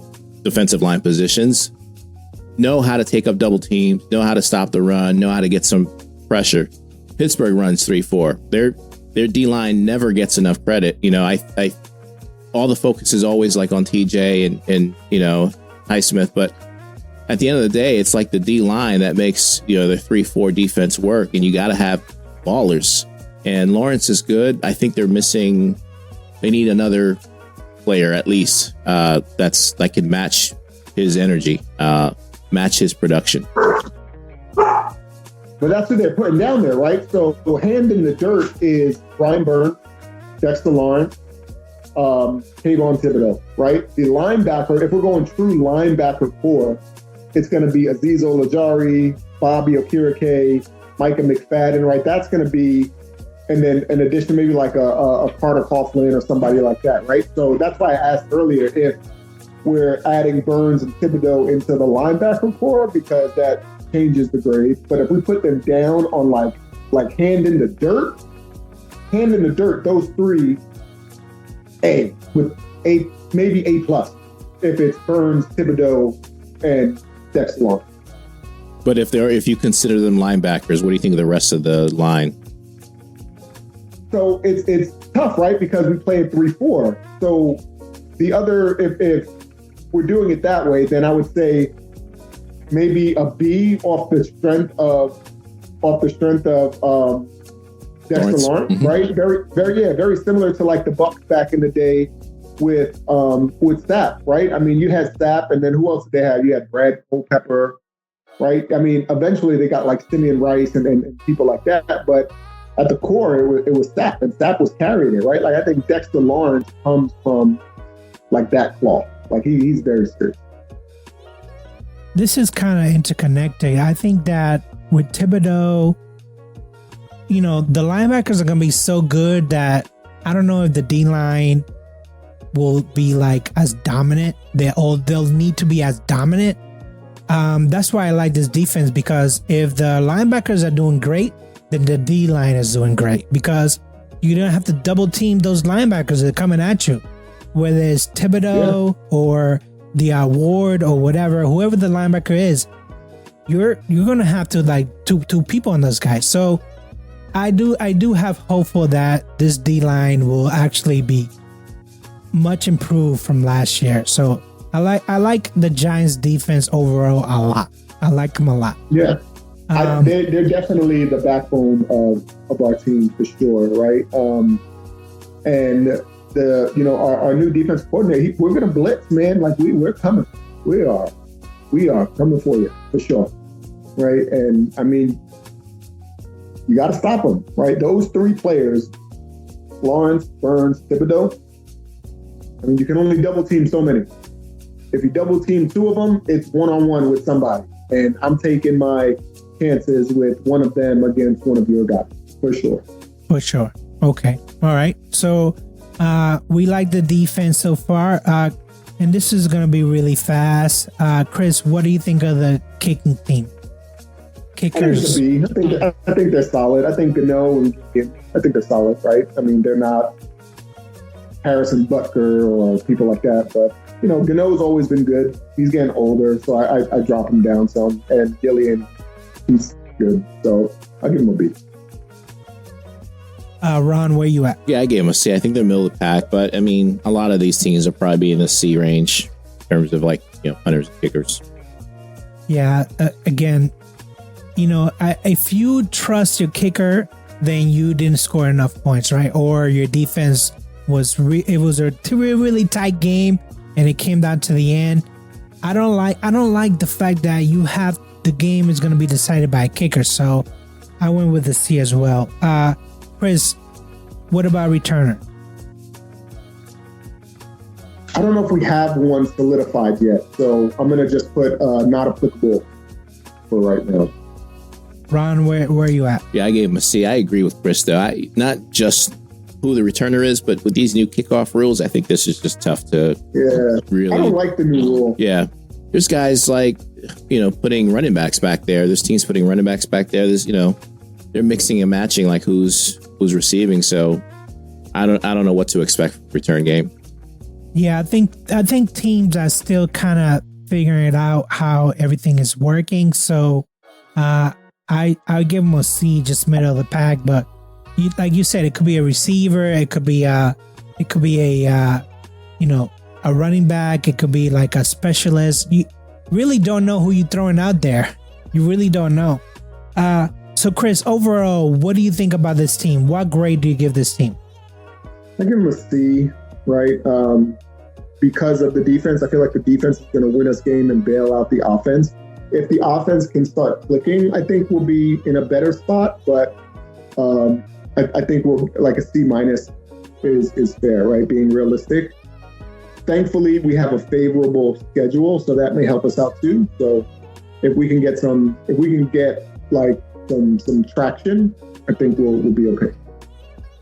defensive line positions, know how to take up double teams, know how to stop the run, know how to get some pressure. Pittsburgh runs 3-4. Their D line never gets enough credit. I all the focus is always on TJ and Highsmith, but at the end of the day, it's like the D line that makes the 3-4 defense work, and you got to have ballers. And Lawrence is good. I think they're missing. They need another player at least that can match his energy, match his production. But that's who they're putting down there, right? So hand in the dirt is Brian Burns, Dexter Lawrence, Kayvon Thibodeau, right? The linebacker, if we're going true linebacker core, it's going to be Azeez Ojulari, Bobby Okereke, Micah McFadden, right? That's going to be, and then in addition, maybe a Carter Coughlin or somebody like that, right? So that's why I asked earlier if we're adding Burns and Thibodeau into the linebacker core, because that changes the grade. But if we put them down on like hand in the dirt, those three, A, with A, maybe A plus, if it's Burns, Thibodeau, and Dexter Lawrence. But if you consider them linebackers, what do you think of the rest of the line? So it's tough, right? Because we play at 3-4. So the other, if we're doing it that way, then I would say maybe a B off the strength of Dexter Lawrence, mm-hmm. right? Very similar to the Bucks back in the day with Sapp, right? I mean, you had Sapp, and then who else did they have? You had Brad Culpepper, right? I mean, eventually they got Simeon Rice and people like that, but at the core, it was Sapp, and Sapp was carrying it, right? I think Dexter Lawrence comes from that cloth. He's very serious. This is kind of interconnected. I think that with Thibodeau, the linebackers are going to be so good that I don't know if the D-line will be as dominant. They'll need to be as dominant. That's why I like this defense, because if the linebackers are doing great, then the D-line is doing great. Because you don't have to double team those linebackers that are coming at you, whether it's Thibodeau or the Ward or whatever, whoever the linebacker is. You're gonna have to like two people on those guys. So I do have hopeful that this D line will actually be much improved from last year. So I like the Giants defense overall a lot. I like them a lot. Yeah. They're definitely the backbone of our team for sure, right? And our new defense coordinator, we're gonna blitz, man. Like we're coming. We are coming for you for sure, right? And I mean, you got to stop them, right? Those three players, Lawrence, Burns, Thibodeau. I mean, you can only double team so many. If you double team two of them, it's one-on-one with somebody. And I'm taking my chances with one of them against one of your guys, for sure. For sure. Okay. All right. So we like the defense so far. And this is going to be really fast. Chris, what do you think of the kicking team? Kickers. I think they're solid. I think Gano and I think they're solid, right? I mean, they're not Harrison Butker or people like that, but Gano's always been good. He's getting older, so I drop him down some. And Gillian, he's good, so I give him a B. Ron, where you at? Yeah, I gave him a C. I think they're middle of the pack, but I mean, a lot of these teams will probably be in the C range in terms of hunters and kickers. Yeah, again, if you trust your kicker, then you didn't score enough points, right? Or your defense was it was a really tight game and it came down to the end. I don't like the fact that the game is going to be decided by a kicker. So I went with the C as well. Chris, what about returner? I don't know if we have one solidified yet, so I'm going to just put not applicable for right now. Ron, where are you at? Yeah, I gave him a C. I agree with Chris, though. Not just who the returner is, but with these new kickoff rules, I think this is just tough to really... I don't like the new rule. Yeah. There's guys like, putting running backs back there. There's teams putting running backs back there. There's, they're mixing and matching like who's receiving. So I don't know what to expect from the return game. Yeah, I think teams are still kind of figuring it out how everything is working. So I give them a C, just middle of the pack. But like you said, it could be a receiver, it could be a running back, it could be like a specialist. You really don't know who you're throwing out there. You really don't know. So Chris, overall, what do you think about this team? What grade do you give this team? I give them a C, right? Because of the defense. I feel like the defense is going to win us game and bail out the offense. If the offense can start clicking, I think we'll be in a better spot. But I think we'll like a C minus is fair, right? Being realistic. Thankfully, we have a favorable schedule, so that may help us out too. So if we can get some traction, I think we'll be okay.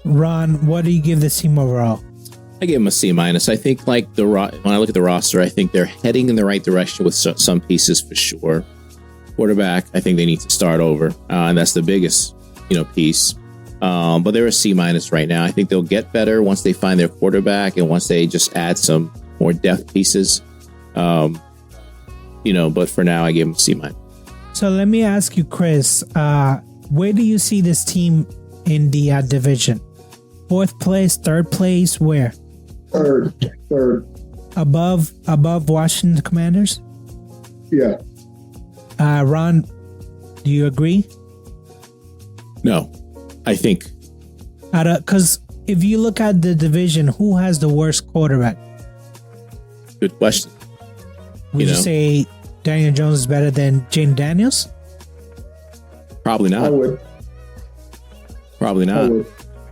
Ron, what do you give this team overall? I give them a C minus. I think when I look at the roster, I think they're heading in the right direction with some pieces for sure. Quarterback, I think they need to start over, and that's the biggest piece. But they're a C minus right now. I think they'll get better once they find their quarterback and once they just add some more depth pieces. But for now, I give them a C minus. So let me ask you, Chris, where do you see this team in the division? Fourth place, third place, where? Third. Above Washington Commanders? Yeah. Ron, do you agree? No, I think. Because if you look at the division, who has the worst quarterback? Good question. Would you say Daniel Jones is better than Jaden Daniels? Probably not. I would. Probably not.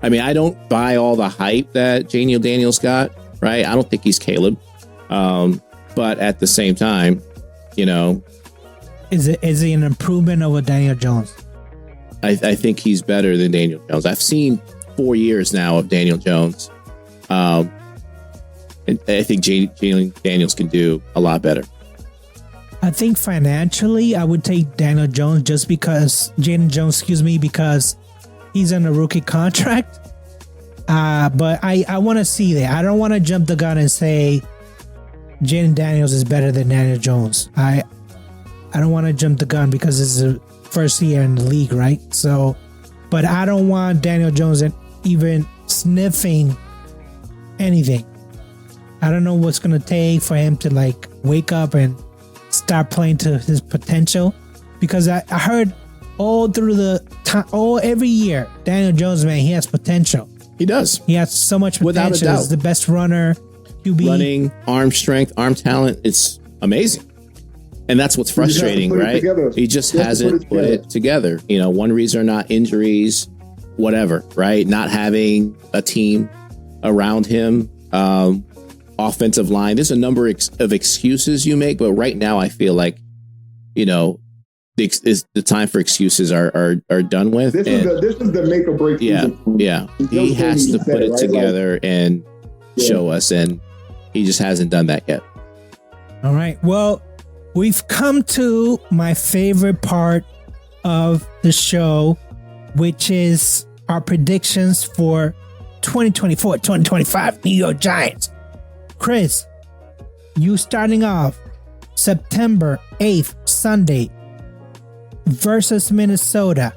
I mean, I don't buy all the hype that Daniel Daniels got, right? I don't think he's Caleb. But at the same time, Is it an improvement over Daniel Jones? I think he's better than Daniel Jones. I've seen 4 years now of Daniel Jones. And I think Jalen Daniels can do a lot better. I think financially, I would take Daniel Jones because he's on a rookie contract. But I want to see that. I don't want to jump the gun and say Jaden Daniels is better than Daniel Jones. I don't want to jump the gun because this is the first year in the league, right? So, but I don't want Daniel Jones even sniffing anything. I don't know what's going to take for him to like wake up and start playing to his potential, because I heard all through the time, every year, Daniel Jones, man, he has potential. He does. He has so much potential. Without a doubt. He's the best runner, QB. Running, arm strength, arm talent. It's amazing. And that's what's frustrating, right? He just hasn't put it together. You know, one reason or not, injuries, whatever, right? Not having a team around him, offensive line. There's a number of excuses you make, but right now I feel like, you know, the time for excuses are done with. This is the make or break. Yeah. He has to put it together and show us, and he just hasn't done that yet. All right. Well, we've come to my favorite part of the show, which is our predictions for 2024-2025 New York Giants. Chris, you starting off September 8th, Sunday, versus Minnesota.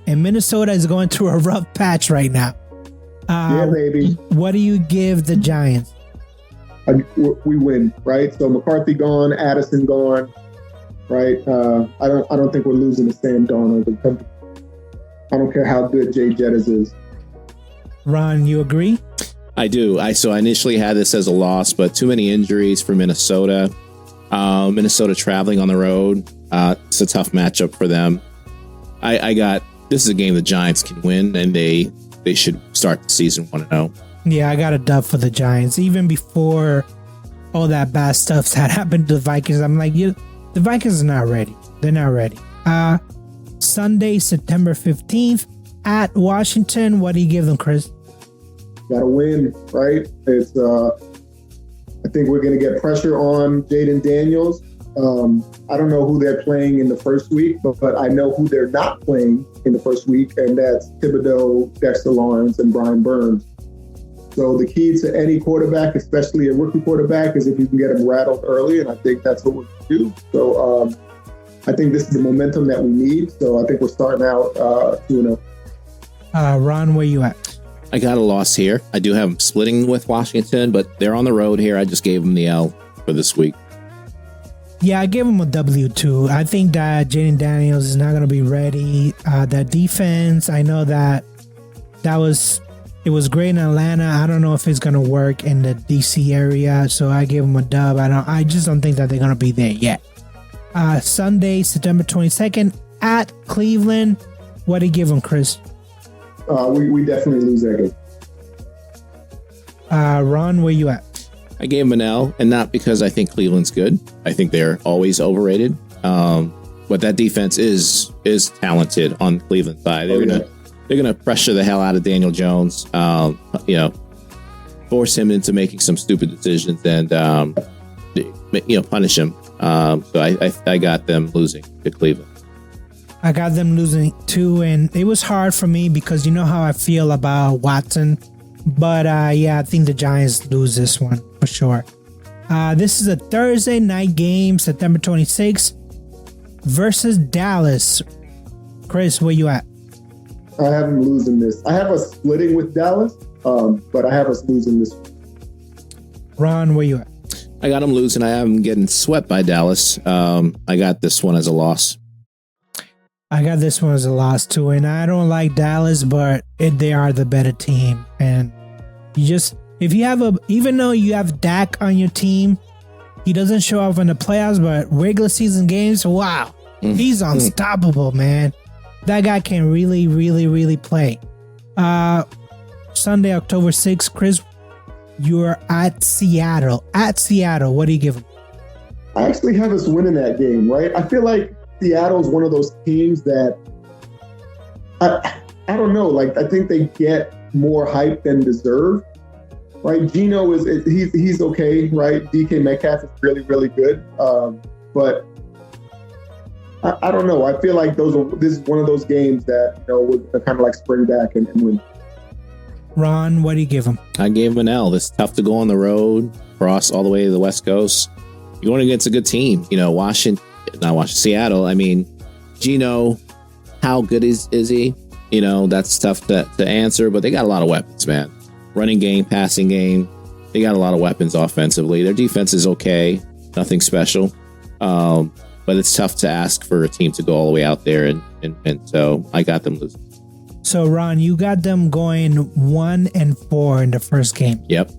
And Minnesota is going through a rough patch right now. Yeah, baby. What do you give the Giants? We win, right? So McCarthy gone, Addison gone, right? I don't think we're losing to Sam Darnold. I don't care how good Jay Jettis is. Ron, you agree? I do. I initially had this as a loss, but too many injuries for Minnesota. Minnesota traveling on the road. It's a tough matchup for them. This is a game the Giants can win, and they should start the season 1-0. Yeah, I got a dub for the Giants. Even before all that bad stuff that happened to the Vikings, I'm like, the Vikings are not ready. They're not ready. Sunday, September 15th at Washington. What do you give them, Chris? Got to win, right? It's. I think we're going to get pressure on Jaden Daniels. I don't know who they're playing in the first week, but I know who they're not playing in the first week, and that's Thibodeau, Dexter Lawrence, and Brian Burns. So the key to any quarterback, especially a rookie quarterback, is if you can get them rattled early, and I think that's what we're going to do. So I think this is the momentum that we need. So I think we're starting out 2-0. Ron, where you at? I got a loss here. I do have them splitting with Washington, but they're on the road here. I just gave them the L for this week. Yeah, I gave them a W too. I think that Jaden Daniels is not going to be ready. That defense, I know that it was great in Atlanta. I don't know if it's going to work in the DC area, so I gave them a dub. I just don't think that they're going to be there yet. Sunday, September 22nd at Cleveland. What do you give them, Chris? We definitely lose that game. Ron, where you at? I gave them an L, and not because I think Cleveland's good. I think they're always overrated. But that defense is talented on the Cleveland side. They're gonna pressure the hell out of Daniel Jones. Force him into making some stupid decisions and punish him. So I got them losing to Cleveland. I got them losing too, and it was hard for me because you know how I feel about Watson. But I think the Giants lose this one for sure. This is a Thursday night game, September 26th versus Dallas. Chris, where you at? I have them losing this. I have us splitting with Dallas, but I have us losing this. Ron, where you at? I got them losing. I have them getting swept by Dallas. I got this one as a loss. I got this one as a loss too, and I don't like Dallas, but they are the better team. And even though you have Dak on your team, he doesn't show up in the playoffs, but regular season games, wow, he's unstoppable, man. That guy can really, really, really play. Sunday, October 6th, Chris, you're at Seattle. At Seattle, what do you give them? I actually have us winning that game, right? I feel like Seattle's one of those teams that I don't know. Like, I think they get more hype than deserve, right? Geno he's okay, right? DK Metcalf is really, really good, but I don't know. I feel like this is one of those games that we're kind of like spring back and win. Ron, what do you give him? I gave him an L. It's tough to go on the road, cross all the way to the West Coast. You're going against a good team. Seattle. I mean, Geno, how good is he? That's tough to answer, but they got a lot of weapons, man. Running game, passing game. They got a lot of weapons offensively. Their defense is okay. Nothing special. But it's tough to ask for a team to go all the way out there. And so I got them losing. So, Ron, you got them going 1-4 in the first game. Yep.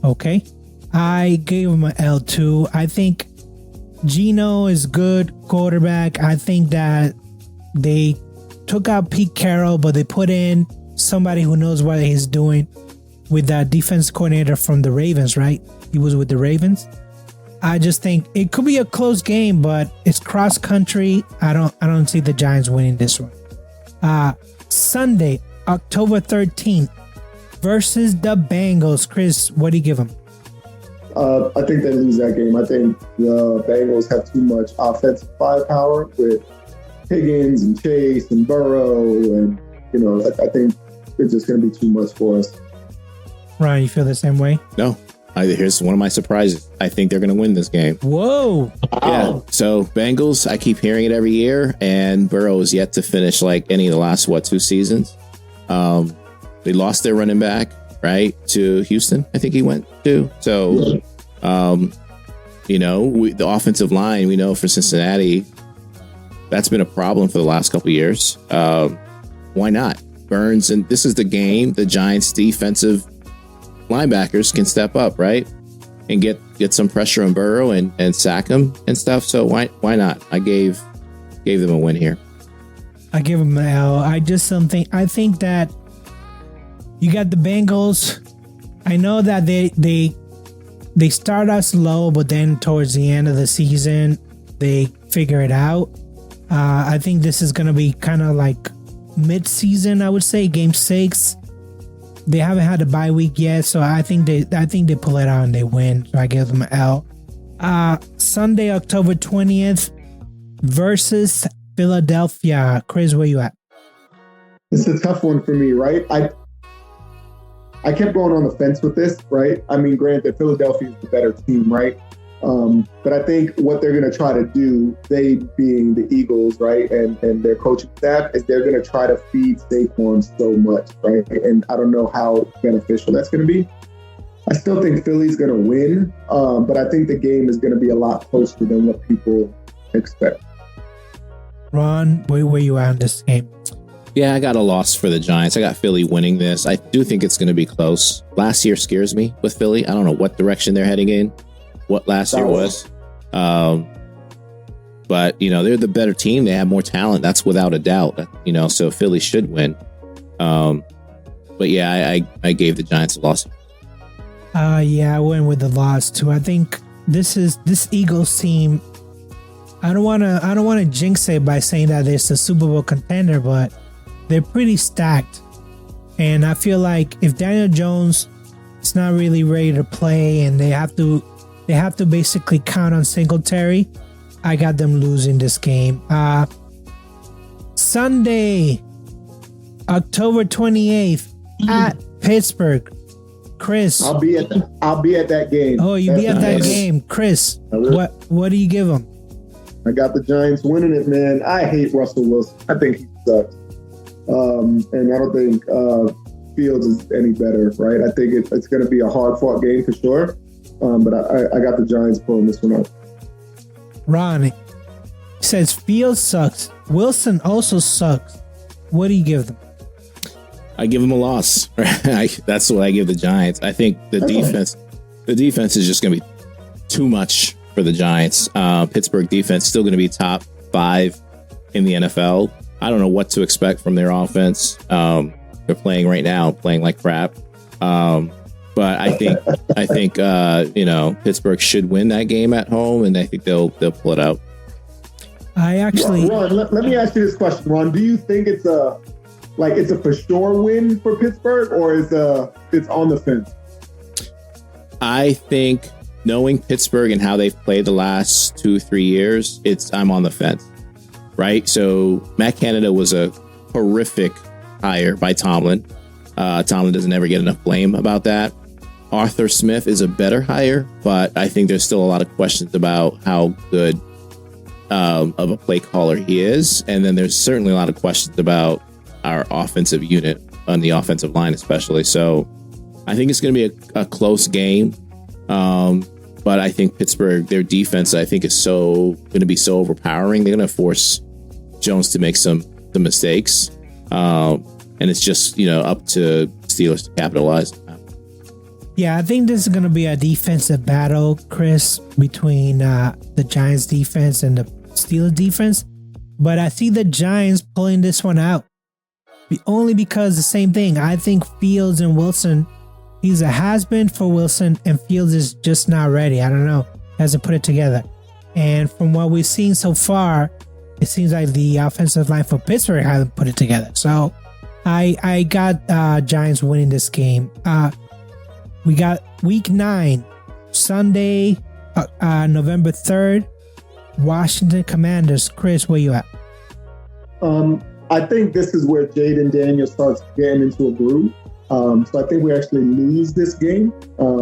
Okay. I gave them an L2. I think Geno is good quarterback. I think that they took out Pete Carroll, but they put in somebody who knows what he's doing with that defense coordinator from the Ravens, right? He was with the Ravens. I just think it could be a close game, but it's cross country. I don't see the Giants winning this one. Sunday, October 13th versus the Bengals. Chris, what do you give them? I think they lose that game. I think the Bengals have too much offensive firepower with Higgins and Chase and Burrow, and I think it's just going to be too much for us. Ryan, you feel the same way? No. Here's one of my surprises. I think they're going to win this game. Whoa. Yeah. So Bengals, I keep hearing it every year, and Burrow is yet to finish like any of the last, 2 seasons. They lost their running back, right, to Houston. I think he went to. So, the offensive line, we know for Cincinnati, that's been a problem for the last couple of years. Why not? Burns, and this is the game the Giants' defensive linebackers can step up, right, and get some pressure on Burrow and sack him and stuff. So why not? I gave them a win here. I give them an L. I think that you got the Bengals. I know that they start out slow, but then towards the end of the season they figure it out. I think this is gonna be kind of like mid-season. I would say game 6. They haven't had a bye week yet, so I think they pull it out and they win. So I give them an L. Sunday, October 20th versus Philadelphia. Chris, where you at? It's a tough one for me, right? I kept going on the fence with this, right? I mean, granted, Philadelphia is the better team, right? But I think what they're going to try to do, they being the Eagles, right, and their coaching staff, is they're going to try to feed Saquon so much, right? And I don't know how beneficial that's going to be. I still think Philly's going to win, but I think the game is going to be a lot closer than what people expect. Ron, where you at on this game? Yeah, I got a loss for the Giants. I got Philly winning this. I do think it's going to be close. Last year scares me with Philly. I don't know what direction they're heading in, what last year was. But, they're the better team. They have more talent. That's without a doubt, so Philly should win. But yeah, I gave the Giants a loss. Yeah, I went with the loss too. I think this Eagles team, I don't want to jinx it by saying that it's a Super Bowl contender, but they're pretty stacked. And I feel like if Daniel Jones is not really ready to play and they have to basically count on Singletary, I got them losing this game. Sunday, October 28th at Pittsburgh. Chris, I'll be at that game. Oh, you be at that game, Chris. What do you give them? I got the Giants winning it, man. I hate Russell Wilson. I think he sucks. And I don't think Fields is any better, right? I think it's going to be a hard-fought game for sure. But I got the Giants pulling this one out. Ron says Fields sucks. Wilson also sucks. What do you give them? I give them a loss. That's what I give the Giants. I think the defense is just going to be too much for the Giants. Pittsburgh defense still going to be top 5 in the NFL. I don't know what to expect from their offense. They're playing right now, playing like crap. But I think Pittsburgh should win that game at home, and I think they'll pull it out. Ron, let me ask you this question, Ron. Do you think it's a for sure win for Pittsburgh, or it's on the fence? I think, knowing Pittsburgh and how they've played the last 2-3 years, I'm on the fence, right? So Matt Canada was a horrific hire by Tomlin. Tomlin doesn't ever get enough blame about that. Arthur Smith is a better hire, but I think there's still a lot of questions about how good of a play caller he is. And then there's certainly a lot of questions about our offensive unit on the offensive line, especially. So I think it's going to be a close game. But I think Pittsburgh, their defense, I think is going to be so overpowering. They're going to force Jones to make some mistakes. And it's just, up to Steelers to capitalize. Yeah, I think this is going to be a defensive battle, Chris, between the Giants defense and the Steelers defense. But I see the Giants pulling this one out. Only because the same thing. I think Fields and Wilson, he's a has-been for Wilson, and Fields is just not ready. I don't know. Hasn't put it together. And from what we've seen so far, it seems like the offensive line for Pittsburgh hasn't put it together. So I got Giants winning this game. We got week 9, Sunday, November 3rd, Washington Commanders. Chris, where you at? I think this is where Jaden Daniels starts getting into a groove. So I think we actually lose this game. I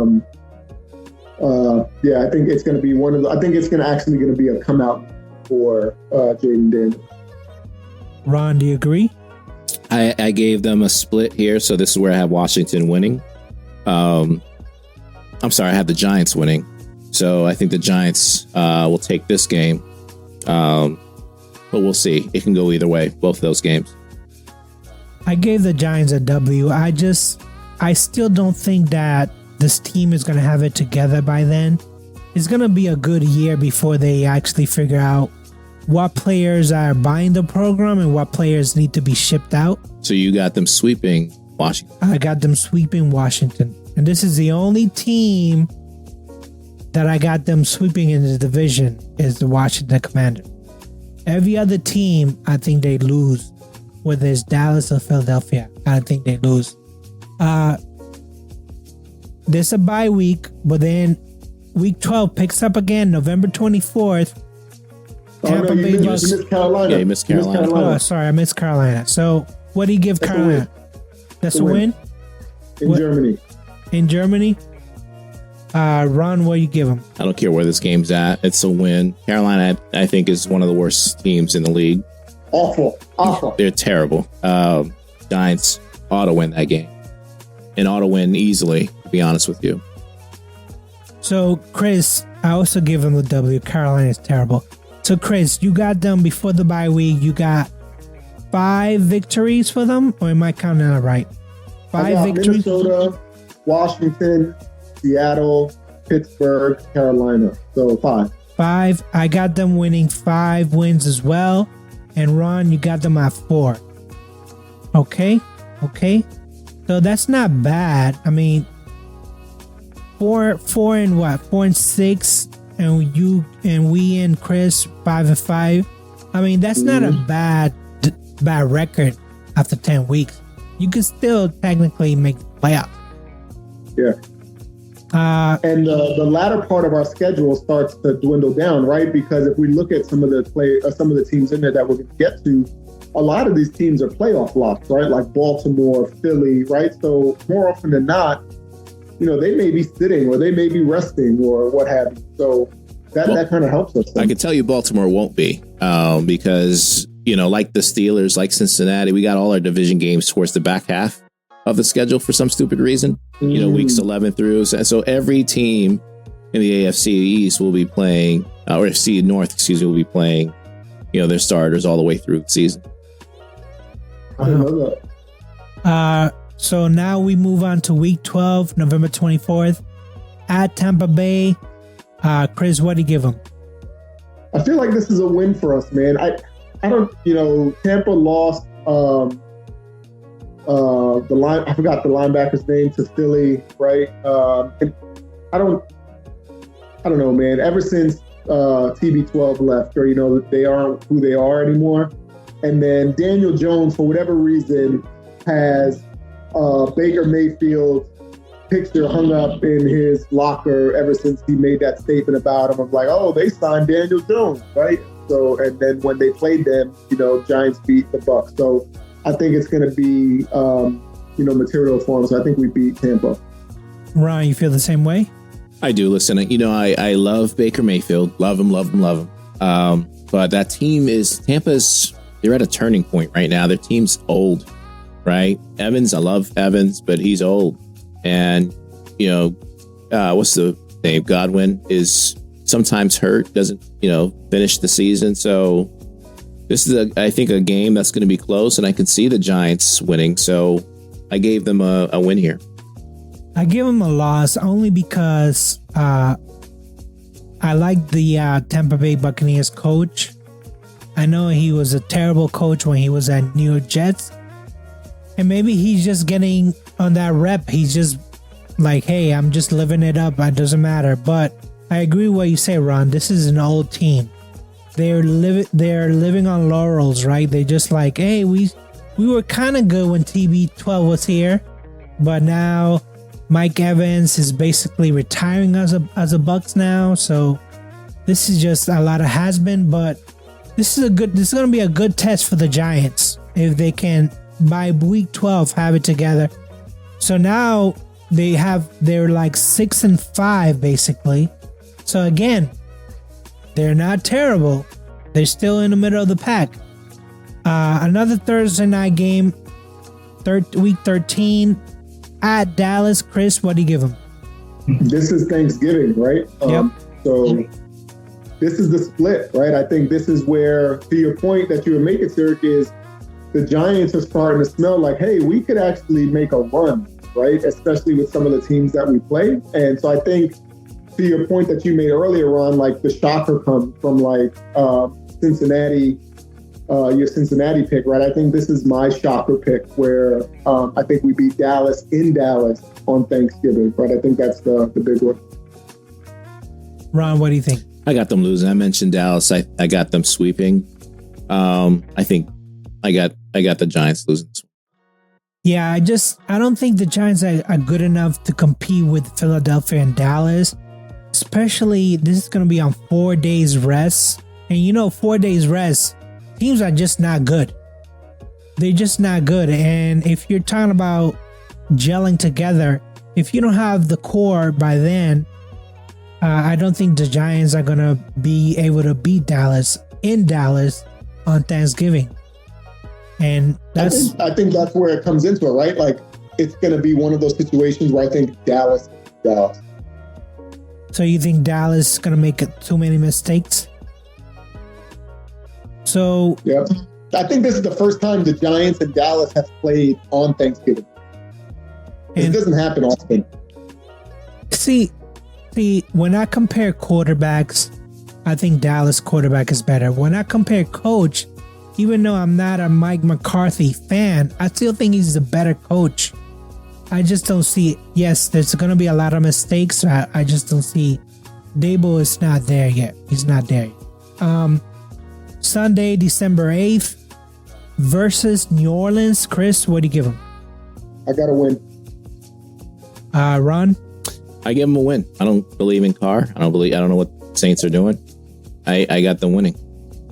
think it's going to be I think it's going to be a come out for Jaden Daniels. Ron, do you agree? I gave them a split here, so this is where I have Washington winning. I'm sorry, I have the Giants winning. So I think the Giants will take this game. But we'll see. It can go either way, both of those games. I gave the Giants a W. I still don't think that this team is going to have it together by then. It's going to be a good year before they actually figure out what players are buying the program and what players need to be shipped out. So you got them sweeping Washington. I got them sweeping Washington. And this is the only team that I got them sweeping in the division is the Washington Commanders. Every other team, I think they lose. Whether it's Dallas or Philadelphia, I think they lose. There's a bye week, but then week 12 picks up again, November 24th. Tampa Bay Bucks. You missed Carolina. Yeah, you missed Carolina. Oh, sorry, I missed Carolina. So what do you give Carolina? That's a win? Germany. In Germany? Ron, what do you give them? I don't care where this game's at. It's a win. Carolina, I think, is one of the worst teams in the league. Awful. They're terrible. Giants ought to win that game. And ought to win easily, to be honest with you. So, Chris, I also give them the W. Carolina is terrible. So, Chris, you got them before the bye week. You got 5 victories for them? Or am I counting that right? 5 victories? Minnesota, Washington, Seattle, Pittsburgh, Carolina. So 5. 5. I got them winning 5 wins as well. And Ron, you got them at 4. Okay. So that's not bad. I mean, 4 and what? 4 and 6, and you and we and Chris 5 and 5. I mean, that's not a bad record after 10 weeks. You can still technically make the playoffs. Yeah. And the latter part of our schedule starts to dwindle down, right? Because if we look at some of the teams in there that we're going to get to, a lot of these teams are playoff locks, right? Like Baltimore, Philly, right? So more often than not, they may be sitting or they may be resting or what have you. So that kind of helps us. I can tell you Baltimore won't be because, like the Steelers, like Cincinnati, we got all our division games towards the back half of the schedule for some stupid reason, weeks 11 through. So every team in the AFC East will be playing, or AFC North, will be playing, their starters all the way through the season. I didn't know that. So now we move on to week 12, November 24th at Tampa Bay. Chris, what do you give them? I feel like this is a win for us, man. I don't, Tampa lost I forgot the linebacker's name to Philly, right? I don't know, man. Ever since TB12 left, or they aren't who they are anymore. And then Daniel Jones, for whatever reason, has Baker Mayfield's picture hung up in his locker ever since he made that statement about him. I'm like, oh, they signed Daniel Jones, right? So, and then when they played them, Giants beat the Bucs. So I think it's going to be material for them. So I think we beat Tampa. Ron, you feel the same way? I do. Listen, I love Baker Mayfield. Love him. But that team they're at a turning point right now. Their team's old, right? Evans, I love Evans, but he's old. And, what's the name? Godwin is sometimes hurt, doesn't, finish the season. So this is, I think, a game that's going to be close, and I can see the Giants winning. So I gave them a win here. I give him a loss only because I like the Tampa Bay Buccaneers coach. I know he was a terrible coach when he was at New York Jets. And maybe he's just getting on that rep. He's just like, hey, I'm just living it up. It doesn't matter. But I agree with what you say, Ron. This is an old team. They're living on laurels, right? They're just like, hey, we were kind of good when TB12 was here. But now Mike Evans is basically retiring as a Bucks now. So this is just a lot of has-been. But this is going to be a good test for the Giants if they can, by week 12, have it together. So now they're like 6-5 basically. So again, they're not terrible. They're still in the middle of the pack. Another Thursday night game, week 13 at Dallas. Chris, what do you give them? This is Thanksgiving, right? Yep. So this is the split, right? I think this is where, to your point that you were making, Sirk, is the Giants are starting to smell like, hey, we could actually make a run, right? Especially with some of the teams that we play. And so I think, to your point that you made earlier, Ron, like the shocker comes from like Cincinnati, your Cincinnati pick, right? I think this is my shocker pick where I think we beat Dallas in Dallas on Thanksgiving, right? I think that's the big one. Ron, what do you think? I got them losing. I mentioned Dallas. I got them sweeping. I think I got the Giants losing this one. Yeah, I don't think the Giants are good enough to compete with Philadelphia and Dallas. Especially, this is going to be on 4 days rest. And 4 days rest, teams are just not good. They're just not good. And if you're talking about gelling together, if you don't have the core by then, I don't think the Giants are going to be able to beat Dallas in Dallas on Thanksgiving. And I think that's where it comes into it, right? Like, it's going to be one of those situations where I think Dallas. So you think Dallas is going to make too many mistakes? So yeah, I think this is the first time the Giants and Dallas have played on Thanksgiving. It doesn't happen often. See, when I compare quarterbacks, I think Dallas quarterback is better. When I compare coach, even though I'm not a Mike McCarthy fan, I still think he's a better coach. I just don't see. Yes, there's going to be a lot of mistakes. I just don't see. Dable is not there yet. He's not there yet. Sunday, December 8th versus New Orleans. Chris, what do you give him? I got to win. Ron? I give him a win. I don't believe in Carr. I don't know what Saints are doing. I got them winning.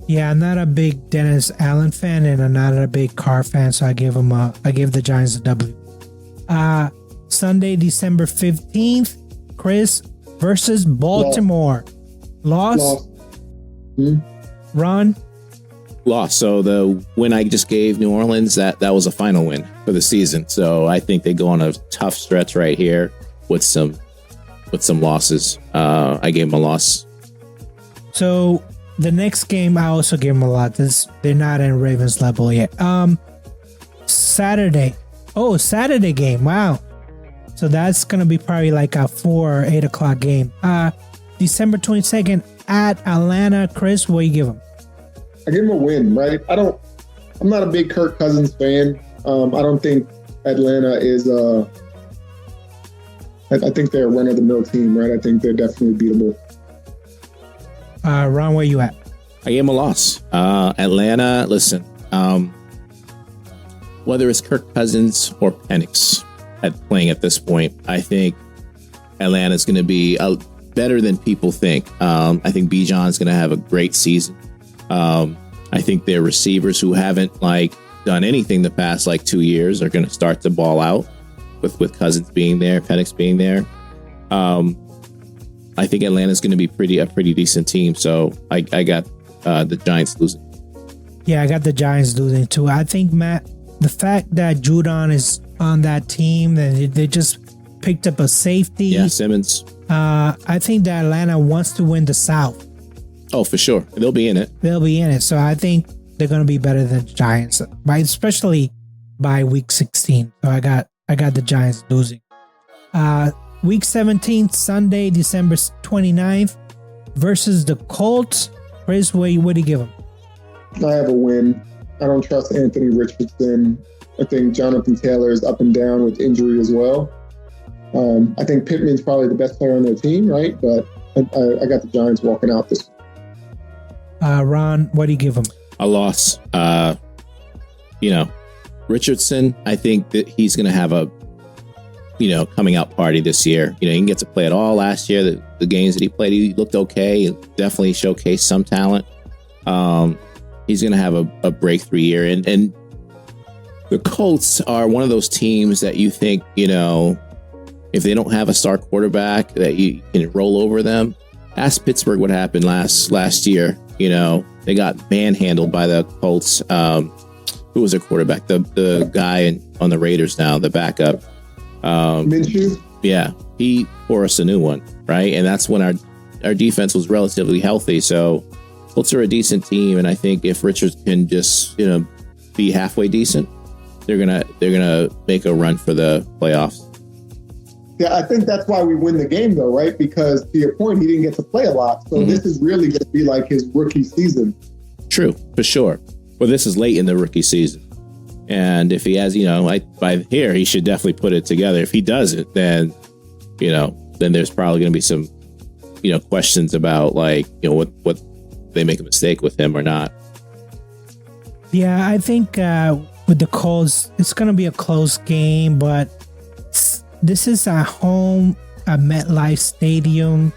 Yeah, I'm not a big Dennis Allen fan, and I'm not a big Carr fan, so I give the Giants a W. Sunday, December 15th, Chris versus Baltimore. Loss. Ron? Loss. So the win I just gave New Orleans, that was a final win for the season. So I think they go on a tough stretch right here with some losses. I gave them a loss. So the next game, I also gave them a lot. They're not in Ravens level yet. Saturday. Oh, Saturday game. Wow. So that's going to be probably like a 4 or 8 o'clock game. December 22nd at Atlanta. Chris, what do you give them? I give them a win, right? I'm not a big Kirk Cousins fan. I don't think Atlanta is I think they're a run-of-the-mill team, right? I think they're definitely beatable. Ron, where you at? I gave him a loss. Atlanta, listen, whether it's Kirk Cousins or Penix playing at this point, I think Atlanta's going to be better than people think. I think Bijan's going to have a great season. I think their receivers who haven't done anything the past like 2 years are going to start to ball out with Cousins being there, Penix being there. I think Atlanta's going to be a pretty decent team. So I got the Giants losing. Yeah, I got the Giants losing too. I think, Matt, the fact that Judon is on that team, and they just picked up a safety. Yeah, Simmons. I think that Atlanta wants to win the South. Oh, for sure. They'll be in it. They'll be in it. So I think they're going to be better than the Giants, especially by week 16. So I got the Giants losing. Week 17, Sunday, December 29th versus the Colts. Chris, what do you give them? I have a win. I don't trust Anthony Richardson. I think Jonathan Taylor is up and down with injury as well. I think Pittman's probably the best player on their team, right? But I got the Giants walking out this week. Ron, what do you give him? A loss. Richardson, I think that he's going to have a, coming out party this year. He didn't get to play at all last year. The games that he played, he looked okay. He definitely showcased some talent. He's going to have a breakthrough year. And the Colts are one of those teams that you think, if they don't have a star quarterback, that you can roll over them. Ask Pittsburgh what happened last year. They got manhandled by the Colts. Who was their quarterback? The guy on the Raiders now, the backup. Minshew? Yeah, he tore us a new one, right? And that's when our defense was relatively healthy. So Colts are a decent team, and I think if Richards can just be halfway decent, they're gonna make a run for the playoffs. Yeah, I think that's why we win the game, though, right? Because to your point, he didn't get to play a lot, so this is really going to be like his rookie season. True, for sure. Well, this is late in the rookie season. And if he has, by here, he should definitely put it together. If he doesn't, then there's probably going to be some, questions about what they make a mistake with him or not. Yeah, I think with the Colts, it's going to be a close game, but this is at home at MetLife Stadium.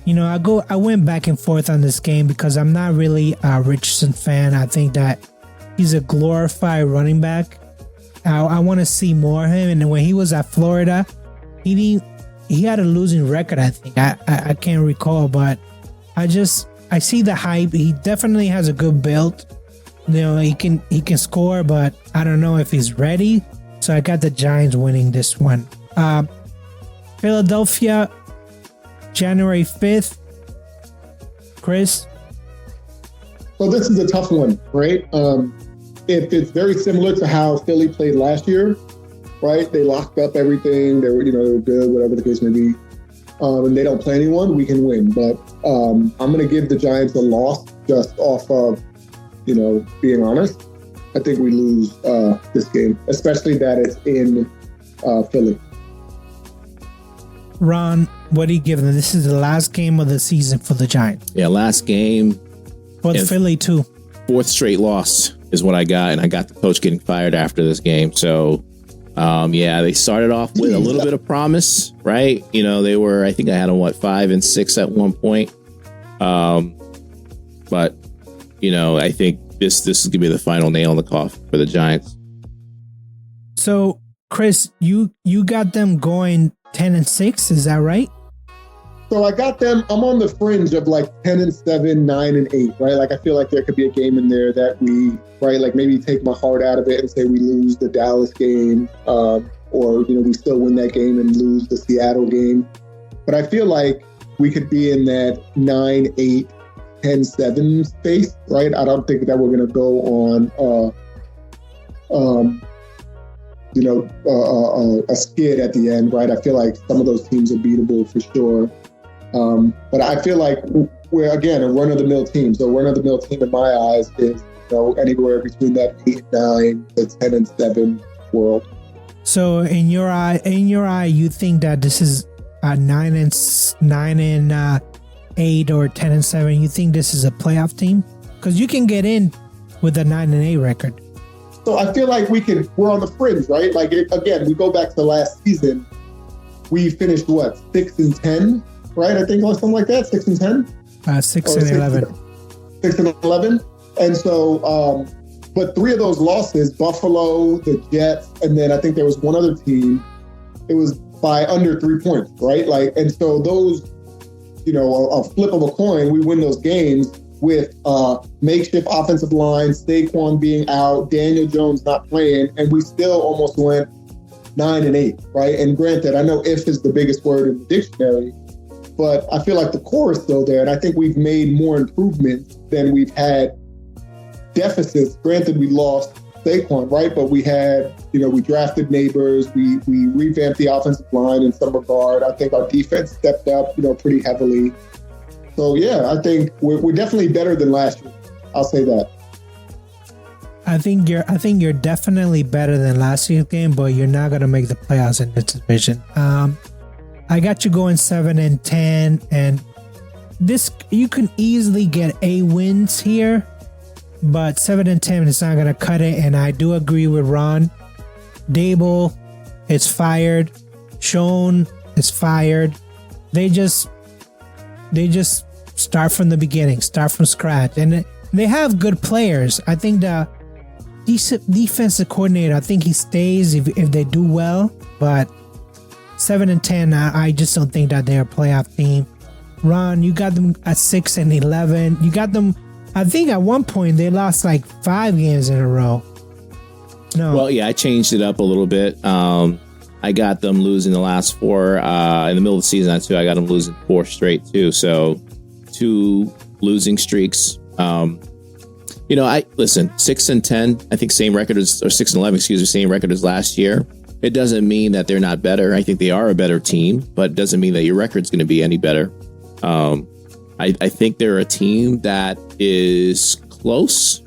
I went back and forth on this game because I'm not really a Richardson fan. I think that he's a glorified running back. I want to see more of him. And when he was at Florida, he had a losing record, I think. I can't recall, but I see the hype. He definitely has a good build. He can score, but I don't know if he's ready. So I got the Giants winning this one. Philadelphia, January 5th. Chris? Well, this is a tough one, right? If it's very similar to how Philly played last year, right? They locked up everything. They were good, whatever the case may be. And they don't play anyone, we can win. But I'm going to give the Giants a loss just off of, being honest. I think we lose this game, especially that it's in Philly. Ron, what do you give them? This is the last game of the season for the Giants. Yeah, last game. For Philly, too. Fourth straight loss is what I got, and I got the coach getting fired after this game. So, they started off with a little bit of promise, right? They were, I think I had them, 5-6 at one point. But, I think this is going to be the final nail in the coffin for the Giants. So, Chris, you got them going 10-6, is that right? So I got them. I'm on the fringe of 10-7, 9-8, right? I feel like there could be a game in there that we, right, maybe take my heart out of it and say we lose the Dallas game, or we still win that game and lose the Seattle game. But I feel like we could be in that 9-8, 10-7 space, right? I don't think that we're going to go on a skid at the end, right? I feel like some of those teams are beatable for sure. But I feel like we're, again, a run-of-the-mill team. So run-of-the-mill team in my eyes is anywhere between that 8-9 to 10-7 world. So in your eye, you think that this is a 9-8 or 10-7? You think this is a playoff team? Because you can get in with a 9-8 record. So I feel like we're on the fringe, right? Again, we go back to last season. We finished 6-10, right? I think or something like that, 6-10. 6-11. 6-11. And so But 3 of those losses, Buffalo, the Jets, and then I think there was one other team, it was by under 3 points, right? Like, and so those, a flip of a coin, we win those games with makeshift offensive line, Saquon being out, Daniel Jones not playing, and we still almost went 9-8, right? And granted, I know if is the biggest word in the dictionary, but I feel like the core is still there, and I think we've made more improvements than we've had deficits. Granted, we lost Saquon, right? But we had, we drafted Neighbors, we revamped the offensive line in some regard. I think our defense stepped up, pretty heavily. So yeah, I think we're definitely better than last year. I'll say that. I think you're definitely better than last year's game, but you're not gonna make the playoffs in this division. I got you going 7-10, and this you can easily get 8 wins here, but 7-10 is not gonna cut it. And I do agree with Ron. Dable is fired. Schoen is fired. They just start from the beginning, start from scratch, and they have good players. I think the defensive coordinator, I think he stays if they do well, but 7-10, I just don't think that they're a playoff team. Ron, you got them at 6-11. You got them, I think at one point they lost like 5 games in a row. No. Well, yeah, I changed it up a little bit. I got them losing the last 4 in the middle of the season. I got them losing 4 straight too. So 2 losing streaks. I listen, 6-10. I think same record as, or 6-11. Same record as last year. It doesn't mean that they're not better. I think they are a better team, but it doesn't mean that your record's going to be any better. I think they're a team that is close.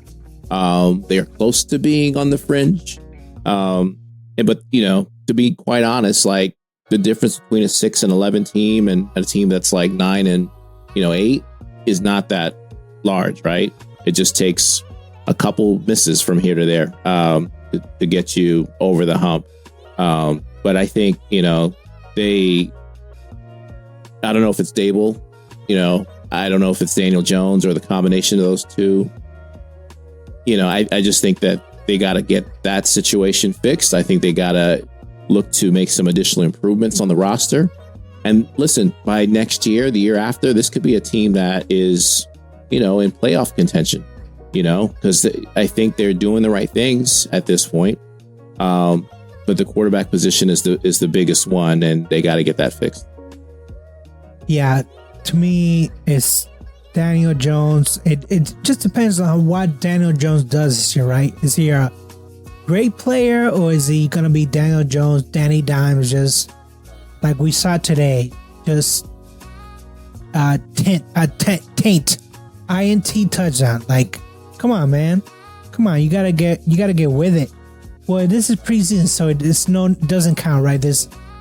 They're close to being on the fringe. But to be quite honest, like the difference between a 6-11 team and a team that's like 9-8 is not that large, right? It just takes a couple misses from here to there to get you over the hump. But I think, I don't know if it's Dable, I don't know if it's Daniel Jones or the combination of those two. I just think that they got to get that situation fixed. I think they got to look to make some additional improvements on the roster. And listen, by next year, the year after, this could be a team that is, in playoff contention, because I think they're doing the right things at this point. But the quarterback position is the biggest one, and they got to get that fixed. Yeah, to me, it's Daniel Jones. It just depends on what Daniel Jones does this year, right? Is he a great player, or is he going to be Daniel Jones, Danny Dimes, just like we saw today, just taint, INT touchdown? Like, come on, man, come on, you gotta get with it. Well, this is preseason, so it doesn't count, right?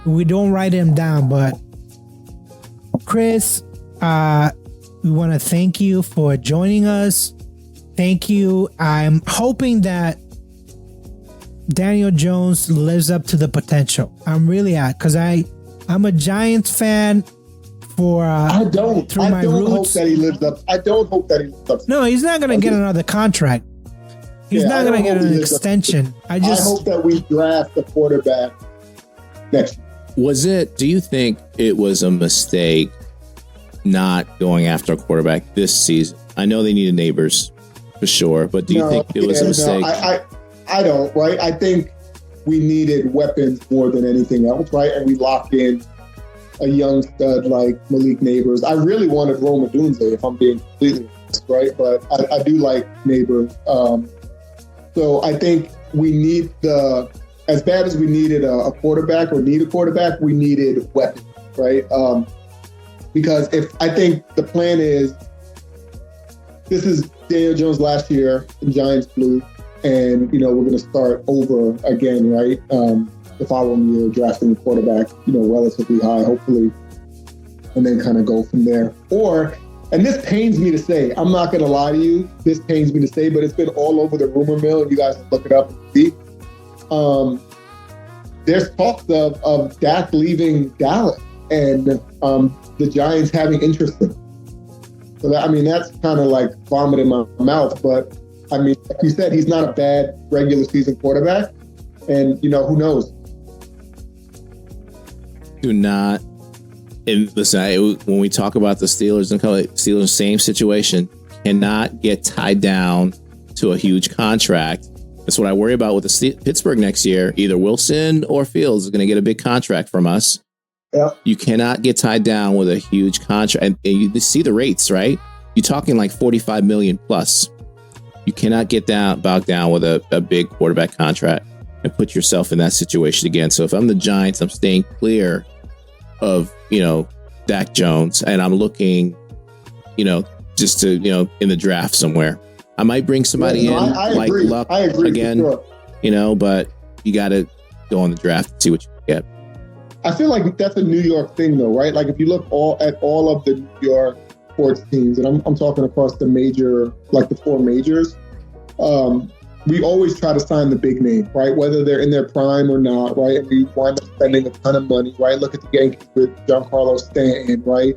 We don't write him down, but Chris, we want to thank you for joining us. Thank you. I'm hoping that Daniel Jones lives up to the potential. I'm really because I'm a Giants fan. I don't hope that he lives up. I don't hope that he lives up. No, he's not going to get another contract. He's not going to get an extension. I hope that we draft the quarterback next year. Do you think it was a mistake not going after a quarterback this season? I know they needed Neighbors for sure, but do you think it was a mistake? No, I don't, right? I think we needed weapons more than anything else, right? And we locked in a young stud like Malik Neighbors. I really wanted Rome Odunze, if I'm being completely honest, right? But I do like Neighbors. So I think we need as bad as we needed a quarterback or need a quarterback, we needed weapons, right? Because I think the plan is, this is Daniel Jones last year, the Giants blew, and, we're going to start over again, right? The following year, drafting a quarterback, relatively high, hopefully, and then kind of go from there. And this pains me to say, I'm not going to lie to you, this pains me to say, but it's been all over the rumor mill, and you guys can look it up and see. There's talks of Dak leaving Dallas and the Giants having interest in him. So that's kind of like vomit in my mouth, but I mean, like you said, he's not a bad regular season quarterback. And, who knows? Do not. And listen, when we talk about the Steelers and Steelers, same situation, cannot get tied down to a huge contract. That's what I worry about with the Pittsburgh next year. Either Wilson or Fields is going to get a big contract from us. Yep. You cannot get tied down with a huge contract. And you see the rates, right? You're talking like 45 million plus. You cannot get bogged down with a big quarterback contract and put yourself in that situation again. So if I'm the Giants, I'm staying clear of, Dak Jones, and I'm looking, just to, in the draft somewhere. I might bring somebody I like agree. Luck I agree again, sure. But you got to go on the draft and see what you get. I feel like that's a New York thing, though, right? Like if you look at all of the New York sports teams, and I'm talking across the the four majors, we always try to sign the big name, right? Whether they're in their prime or not, right? And we wind up spending a ton of money, right? Look at the Yankees with Giancarlo Stanton, right?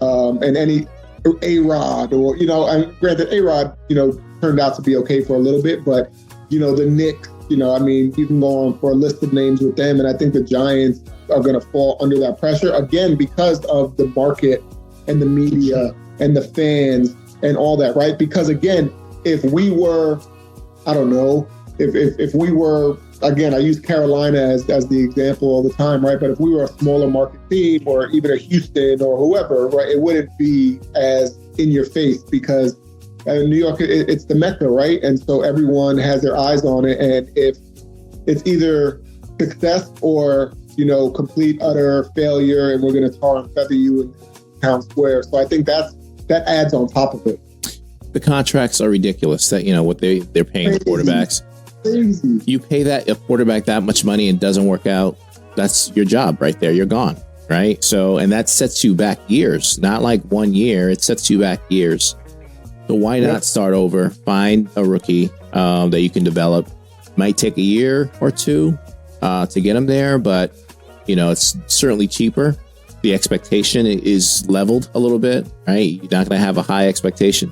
And any A-Rod or, and granted, A-Rod, turned out to be okay for a little bit, but, the Knicks, you can go on for a list of names with them. And I think the Giants are going to fall under that pressure, again, because of the market and the media and the fans and all that, right? Because, again, if we were, I don't know, if we were, again, I use Carolina as the example all the time, right? But if we were a smaller market team or even a Houston or whoever, right, it wouldn't be as in your face because New York, it's the Mecca, right? And so everyone has their eyes on it. And if it's either success or, complete, utter failure, and we're going to tar and feather you in town square. So I think that adds on top of it. The contracts are ridiculous that, what they're paying the quarterbacks. Crazy. You pay a quarterback that much money and it doesn't work out. That's your job right there. You're gone. Right. So, and that sets you back years, not like 1 year. It sets you back years. So why not start over? Find a rookie that you can develop. Might take a year or two to get them there, but it's certainly cheaper. The expectation is leveled a little bit, right? You're not going to have a high expectation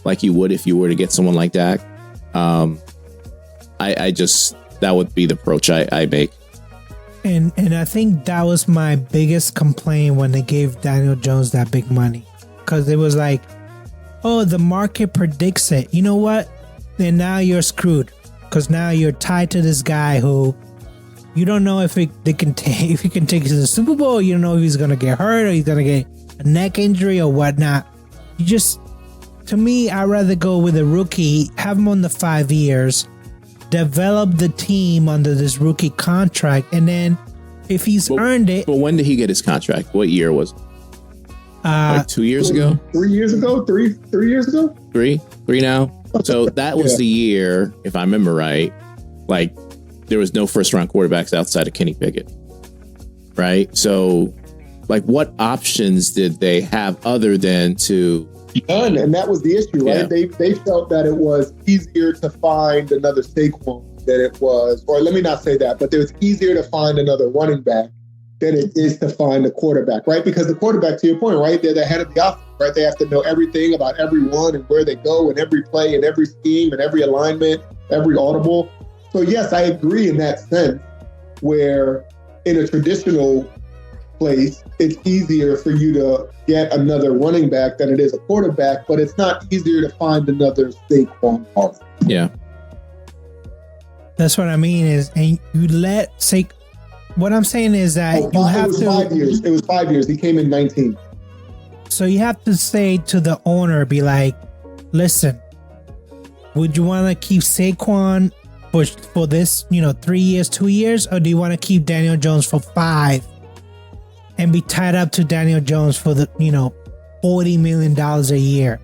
like you would if you were to get someone like Dak. That would be the approach I make. And I think that was my biggest complaint when they gave Daniel Jones that big money, because it was like, oh, the market predicts it. You know what? Then now you're screwed, because now you're tied to this guy who you don't know if he can take you to the Super Bowl. You don't know if he's gonna get hurt or he's gonna get a neck injury or whatnot. To me, I'd rather go with a rookie, have him on the 5 years, develop the team under this rookie contract, and then if he's earned it. But when did he get his contract? What year was it? Like 2 years ago? 3 years ago? 3 years ago? Three now. So that was the year, if I remember right, like there was no first round quarterbacks outside of Kenny Pickett. Right? So like what options did they have other than to... None, and that was the issue, right? Yeah. They felt that it was easier to find another Saquon than it was, or let me not say that, but it was easier to find another running back than it is to find a quarterback, right? Because the quarterback, to your point, right, they're the head of the offense, right? They have to know everything about everyone and where they go and every play and every scheme and every alignment, every audible. So yes, I agree in that sense, where in a traditional place, it's easier for you to get another running back than it is a quarterback, but it's not easier to find another Saquon Barkley. Yeah. That's what I mean is, and you what I'm saying is that you have to... 5 years. It was 5 years. He came in 19. So you have to say to the owner, be like, listen, would you want to keep Saquon for this, 3 years, 2 years, or do you want to keep Daniel Jones for 5? And be tied up to Daniel Jones for the, $40 million a year.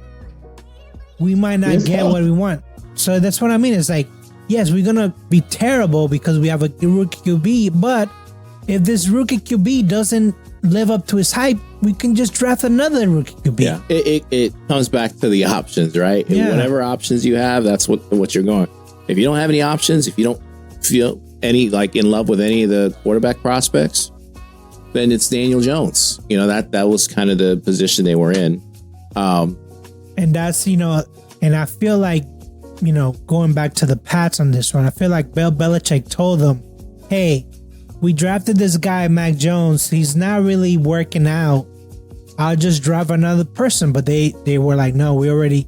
We might not get what we want. So that's what I mean. It's like, yes, we're going to be terrible because we have a rookie QB, but if this rookie QB doesn't live up to his hype, we can just draft another rookie QB. Yeah, it comes back to the options, right? Yeah. Whatever options you have, that's what you're going. If you don't have any options, if you don't feel any in love with any of the quarterback prospects, then it's Daniel Jones. That was kind of the position they were in. And that's, and I feel like going back to the Pats on this one, I feel like Bill Belichick told them, hey, we drafted this guy, Mac Jones. He's not really working out. I'll just draft another person. But they were like, no, we already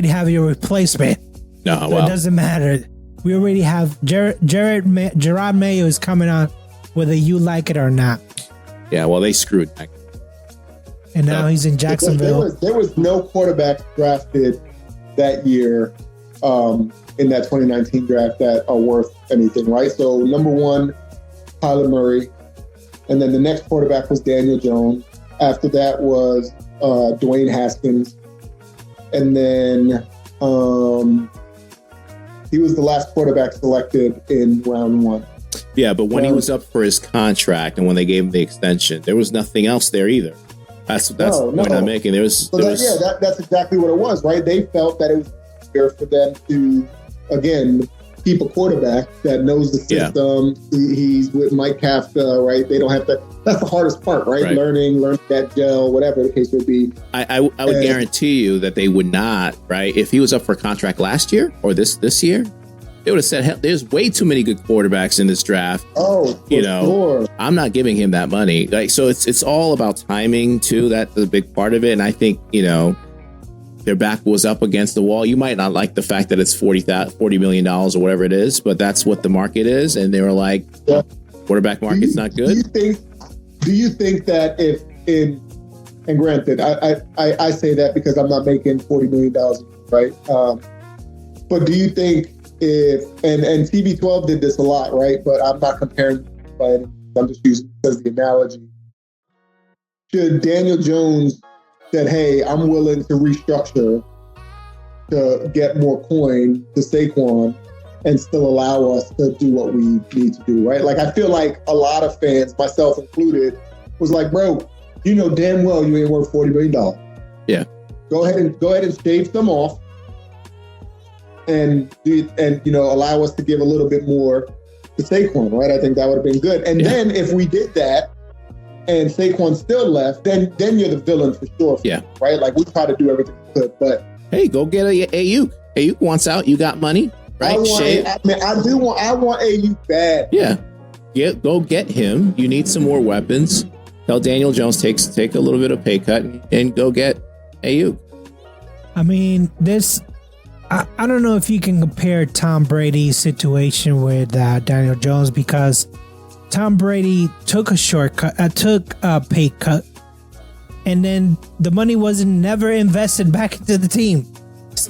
have your replacement. No, So well, it doesn't matter. We already have Gerard Mayo is coming on, whether you like it or not. yeah, well, they screwed Mac. And now he's in Jacksonville. There was no quarterback drafted that year in that 2019 draft that are worth anything, right? So number one, Kyler Murray. And then the next quarterback was Daniel Jones. After that was Dwayne Haskins. And then he was the last quarterback selected in round one. Yeah, but when he was up for his contract and when they gave him the extension, there was nothing else there either. That's the point I'm making. That's exactly what it was, right? They felt that it was fair for them to, again, keep a quarterback that knows the system. Yeah. He's with Mike Kafka, right? They don't have to. That's the hardest part, right? Learning that gel, whatever the case would be. I would guarantee you that they would not, right? If he was up for a contract last year or this year, they would have said, hell, there's way too many good quarterbacks in this draft. Oh, sure. I'm not giving him that money. Like, so it's all about timing too. That's a big part of it. And I think, their back was up against the wall. You might not like the fact that it's $40 million or whatever it is, but that's what the market is. And they were like, quarterback market's not good. Do you think that and granted, I say that because I'm not making $40 million, right? But do you think and TB12 did this a lot, right? But I'm not comparing, but I'm just using it as the analogy. Should Daniel Jones said, hey, I'm willing to restructure to get more coin to Saquon and still allow us to do what we need to do, right? Like, I feel like a lot of fans, myself included, was like, bro, you know damn well you ain't worth $40 million. Yeah. Go ahead and shave them off and allow us to give a little bit more to Saquon, right? I think that would have been good. And then if we did that and Saquon still left, then you're the villain for sure. Yeah. Right? Like, we try to do everything we could, but hey, go get Ayuk. Ayuk wants out. You got money, right? I want Ayuk bad. Yeah. Go get him. You need some more weapons. Tell Daniel Jones take a little bit of pay cut and go get Ayuk. I mean, I don't know if you can compare Tom Brady's situation with Daniel Jones, because Tom Brady took a shortcut, took a pay cut, and then the money wasn't never invested back into the team.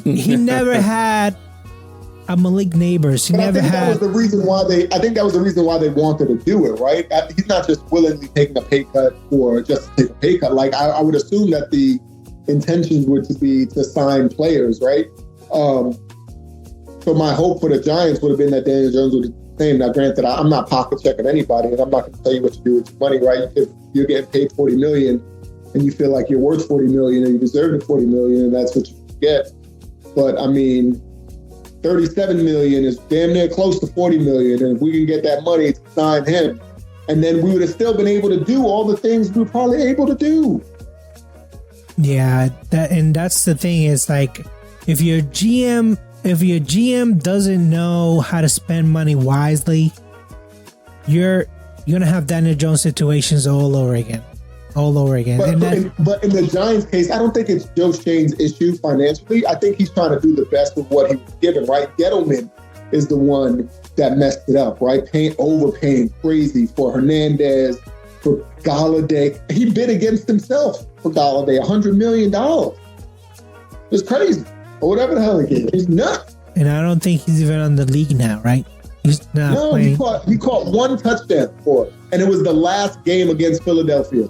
He never had a Malik Neighbors. He never had. That was the reason why I think that was the reason why they wanted to do it, right? He's not just willingly taking a pay cut or just to take a pay cut. Like, I would assume that the intentions would be to sign players, right? So my hope for the Giants would have been that Daniel Jones would have the same. Now, granted, I'm not pocket checking anybody, and I'm not going to tell you what to do with your money, right? If you're getting paid $40 million and you feel like you're worth $40 million and you deserve the $40 million, and that's what you get. But I mean, $37 million is damn near close to $40 million, and if we can get that money to sign him, and then we would have still been able to do all the things we were probably able to do. Yeah, that's the thing, is like, if your GM doesn't know how to spend money wisely, you're gonna have Daniel Jones situations all over again. But in the Giants case, I don't think it's Joe Schoen's issue financially. I think he's trying to do the best with what he was given, right? Gettleman is the one that messed it up, right? Overpaying crazy for Hernandez, for Galladay. He bid against himself for Galladay, $100 million. It's crazy. Or whatever the hell he gave. He's nuts. And I don't think he's even on the league now, right? He's not playing. He caught one touchdown for it, and it was the last game against Philadelphia.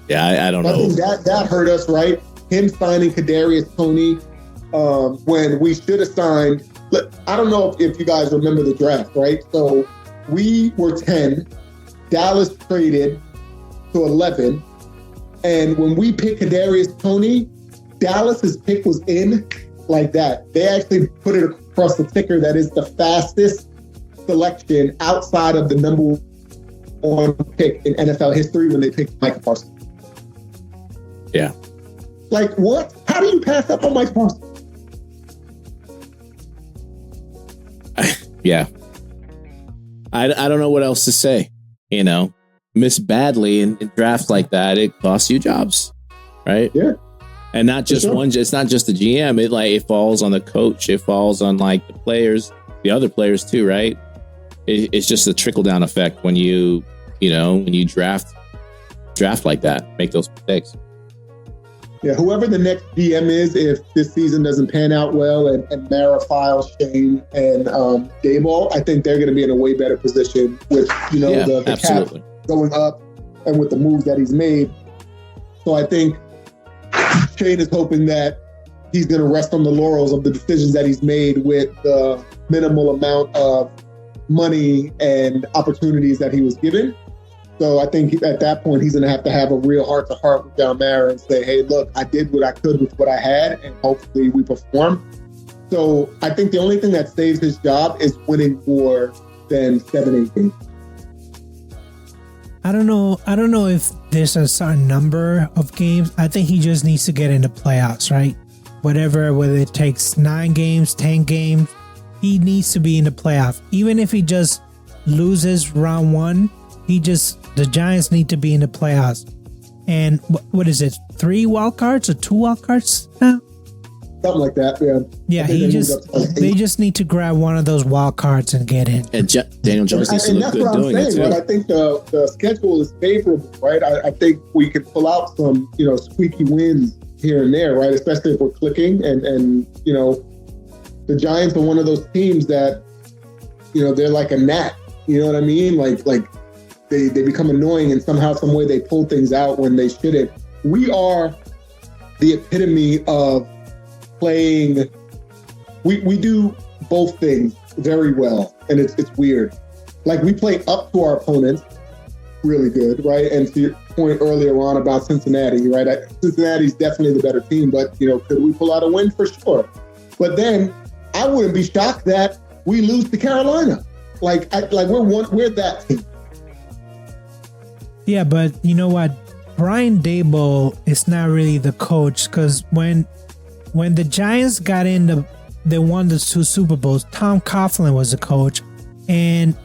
Yeah, I don't know. I think that hurt us, right? Him signing Kadarius Toney when we should have signed. Look, I don't know if you guys remember the draft, right? So we were 10. Dallas traded to 11. And when we picked Kadarius Toney, Dallas's pick was in like that. They actually put it across the ticker that is the fastest selection outside of the number one pick in NFL history when they picked Micah Parsons. Yeah. Like, what? How do you pass up on Mike Parsons? Yeah. I don't know what else to say. You know, miss badly in drafts like that, it costs you jobs, right? Yeah. And not just one. It's not just the GM. It falls on the coach. It falls on like the players, the other players too, right? It's just a trickle down effect when you draft like that, make those mistakes. Yeah, whoever the next GM is, if this season doesn't pan out well, and Mara files Shane and Dayball, I think they're going to be in a way better position with the cap going up and with the moves that he's made. So I think Shane is hoping that he's going to rest on the laurels of the decisions that he's made with the minimal amount of money and opportunities that he was given. So I think at that point, he's going to have a real heart-to-heart with John Mara and say, hey, look, I did what I could with what I had, and hopefully we perform. So I think the only thing that saves his job is winning more than 7-8 games. I don't know if there's a certain number of games. I think he just needs to get into playoffs, right? Whether it takes 9 games, 10 games, he needs to be in the playoff. Even if he just loses round 1, the Giants need to be in the playoffs. And what is it? 3 wild cards or 2 wild cards now? Something like that, yeah. Yeah, they just need to grab one of those wild cards and get in. And Daniel Jones needs to look good doing it too. Right? I think the schedule is favorable, right? I think we can pull out some, squeaky wins here and there, right? Especially if we're clicking, and the Giants are one of those teams that, they're like a gnat. You know what I mean? Like they become annoying, and somehow, some way they pull things out when they shouldn't. We are the epitome of playing. We do both things very well, and it's weird. Like, we play up to our opponents really good, right? And to your point earlier on about Cincinnati, right? Cincinnati's definitely the better team, but could we pull out a win? For sure. But then I wouldn't be shocked that we lose to Carolina. We're that team. Yeah, but you know what? Brian Daboll is not really the coach, because when the Giants got in, they won the 2 Super Bowls. Tom Coughlin was the coach, and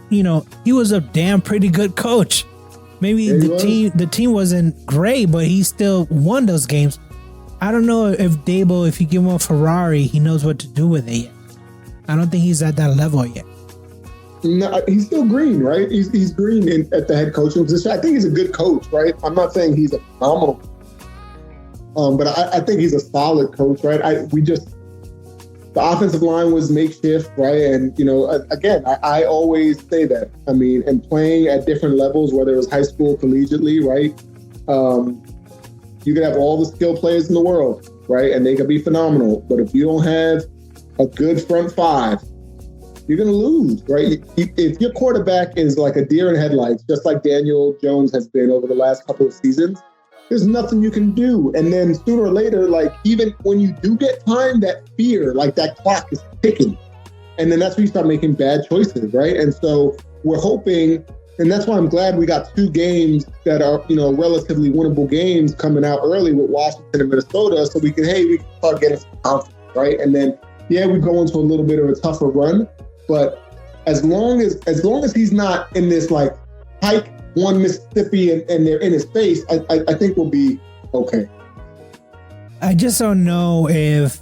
he was a damn pretty good coach. Maybe the team wasn't great, but he still won those games. I don't know if Daboll, if you give him a Ferrari, he knows what to do with it yet. I don't think he's at that level yet. No, he's still green, right? He's green at the head coaching position. I think he's a good coach, right? I'm not saying he's a phenomenal, but I think he's a solid coach, right? The offensive line was makeshift, right? And again, I always say that. I mean, and playing at different levels, whether it was high school, collegiately, right? You could have all the skilled players in the world, right? And they could be phenomenal, but if you don't have a good front 5, you're going to lose, right? If your quarterback is like a deer in headlights, just like Daniel Jones has been over the last couple of seasons, there's nothing you can do. And then sooner or later, like, even when you do get time, that fear, like that clock is ticking. And then that's when you start making bad choices, right? And so we're hoping, and that's why I'm glad we got 2 games that are, relatively winnable games coming out early with Washington and Minnesota, so we can start getting some confidence, right? And then, we go into a little bit of a tougher run. But as long as he's not in this like hike one Mississippi and they're in his face, I think we'll be okay. I just don't know if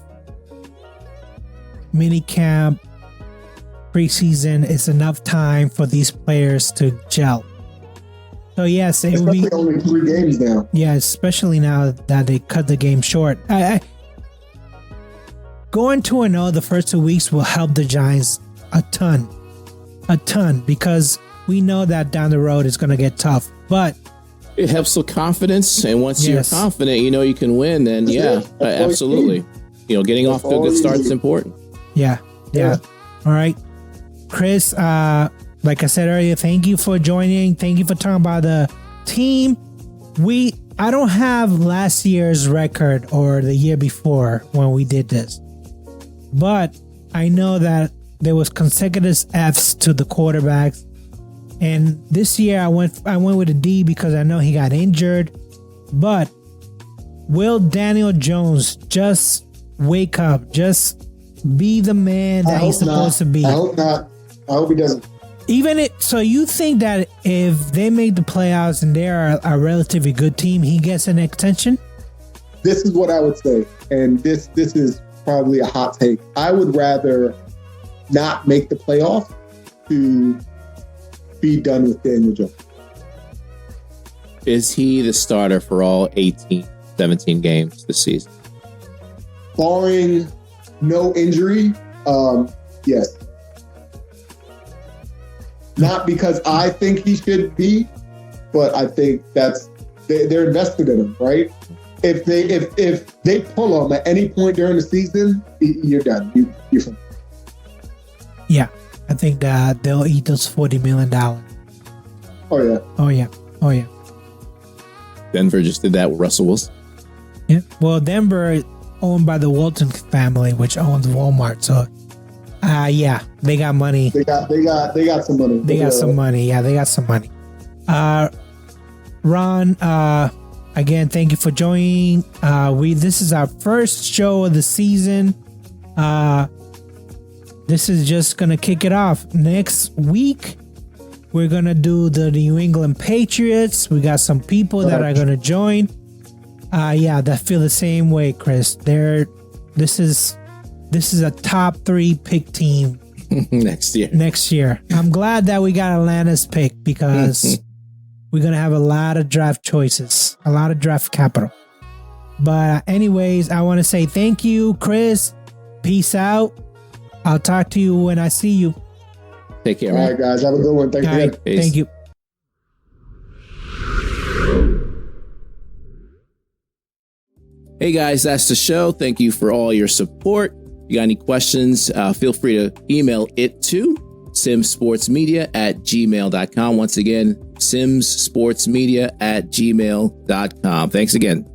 minicamp, preseason is enough time for these players to gel. So yes, it will be only 3 games now. Yeah, especially now that they cut the game short. Going 2-0 the first 2 weeks will help the Giants a ton, because we know that down the road it's going to get tough, but it helps with confidence. And once you're confident, you can win, then absolutely. Getting off to a good start is important. Yeah. All right, Chris, like I said earlier, thank you for joining. Thank you for talking about the team. I don't have last year's record or the year before when we did this, but I know that there was consecutive Fs to the quarterbacks, and this year I went with a D because I know he got injured. But will Daniel Jones just wake up? Just be the man that he's supposed to be? I hope not. I hope he doesn't. So you think that if they make the playoffs and they're a relatively good team, he gets an extension? This is what I would say, and this is probably a hot take. I would rather not make the playoffs to be done with Daniel Jones. Is he the starter for all 18, 17 games this season? Barring no injury, yes. Not because I think he should be, but I think they're invested in him, right? If they pull him at any point during the season, you're done. You're fine. Yeah, I think that they'll eat those $40 million. Oh yeah. Denver just did that with Russell Wilson. Yeah. Well, Denver is owned by the Walton family, which owns Walmart. So, yeah, they got money. They got some money. They got some money. Yeah, they got some money. Ron, again, thank you for joining. This is our first show of the season. This is just gonna kick it off. Next week, we're gonna do the New England Patriots. We got some people that are gonna join. That feel the same way, Chris. This is a top 3 pick team next year. I'm glad that we got Atlanta's pick because we're gonna have a lot of draft choices, a lot of draft capital. But anyways, I want to say thank you, Chris. Peace out. I'll talk to you when I see you. Take care, man. All right, guys. Have a good one. Thank you. Right, thank you. Hey, guys, that's the show. Thank you for all your support. If you got any questions, feel free to email it to simsportsmedia@gmail.com. Once again, simsportsmedia@gmail.com. Thanks again.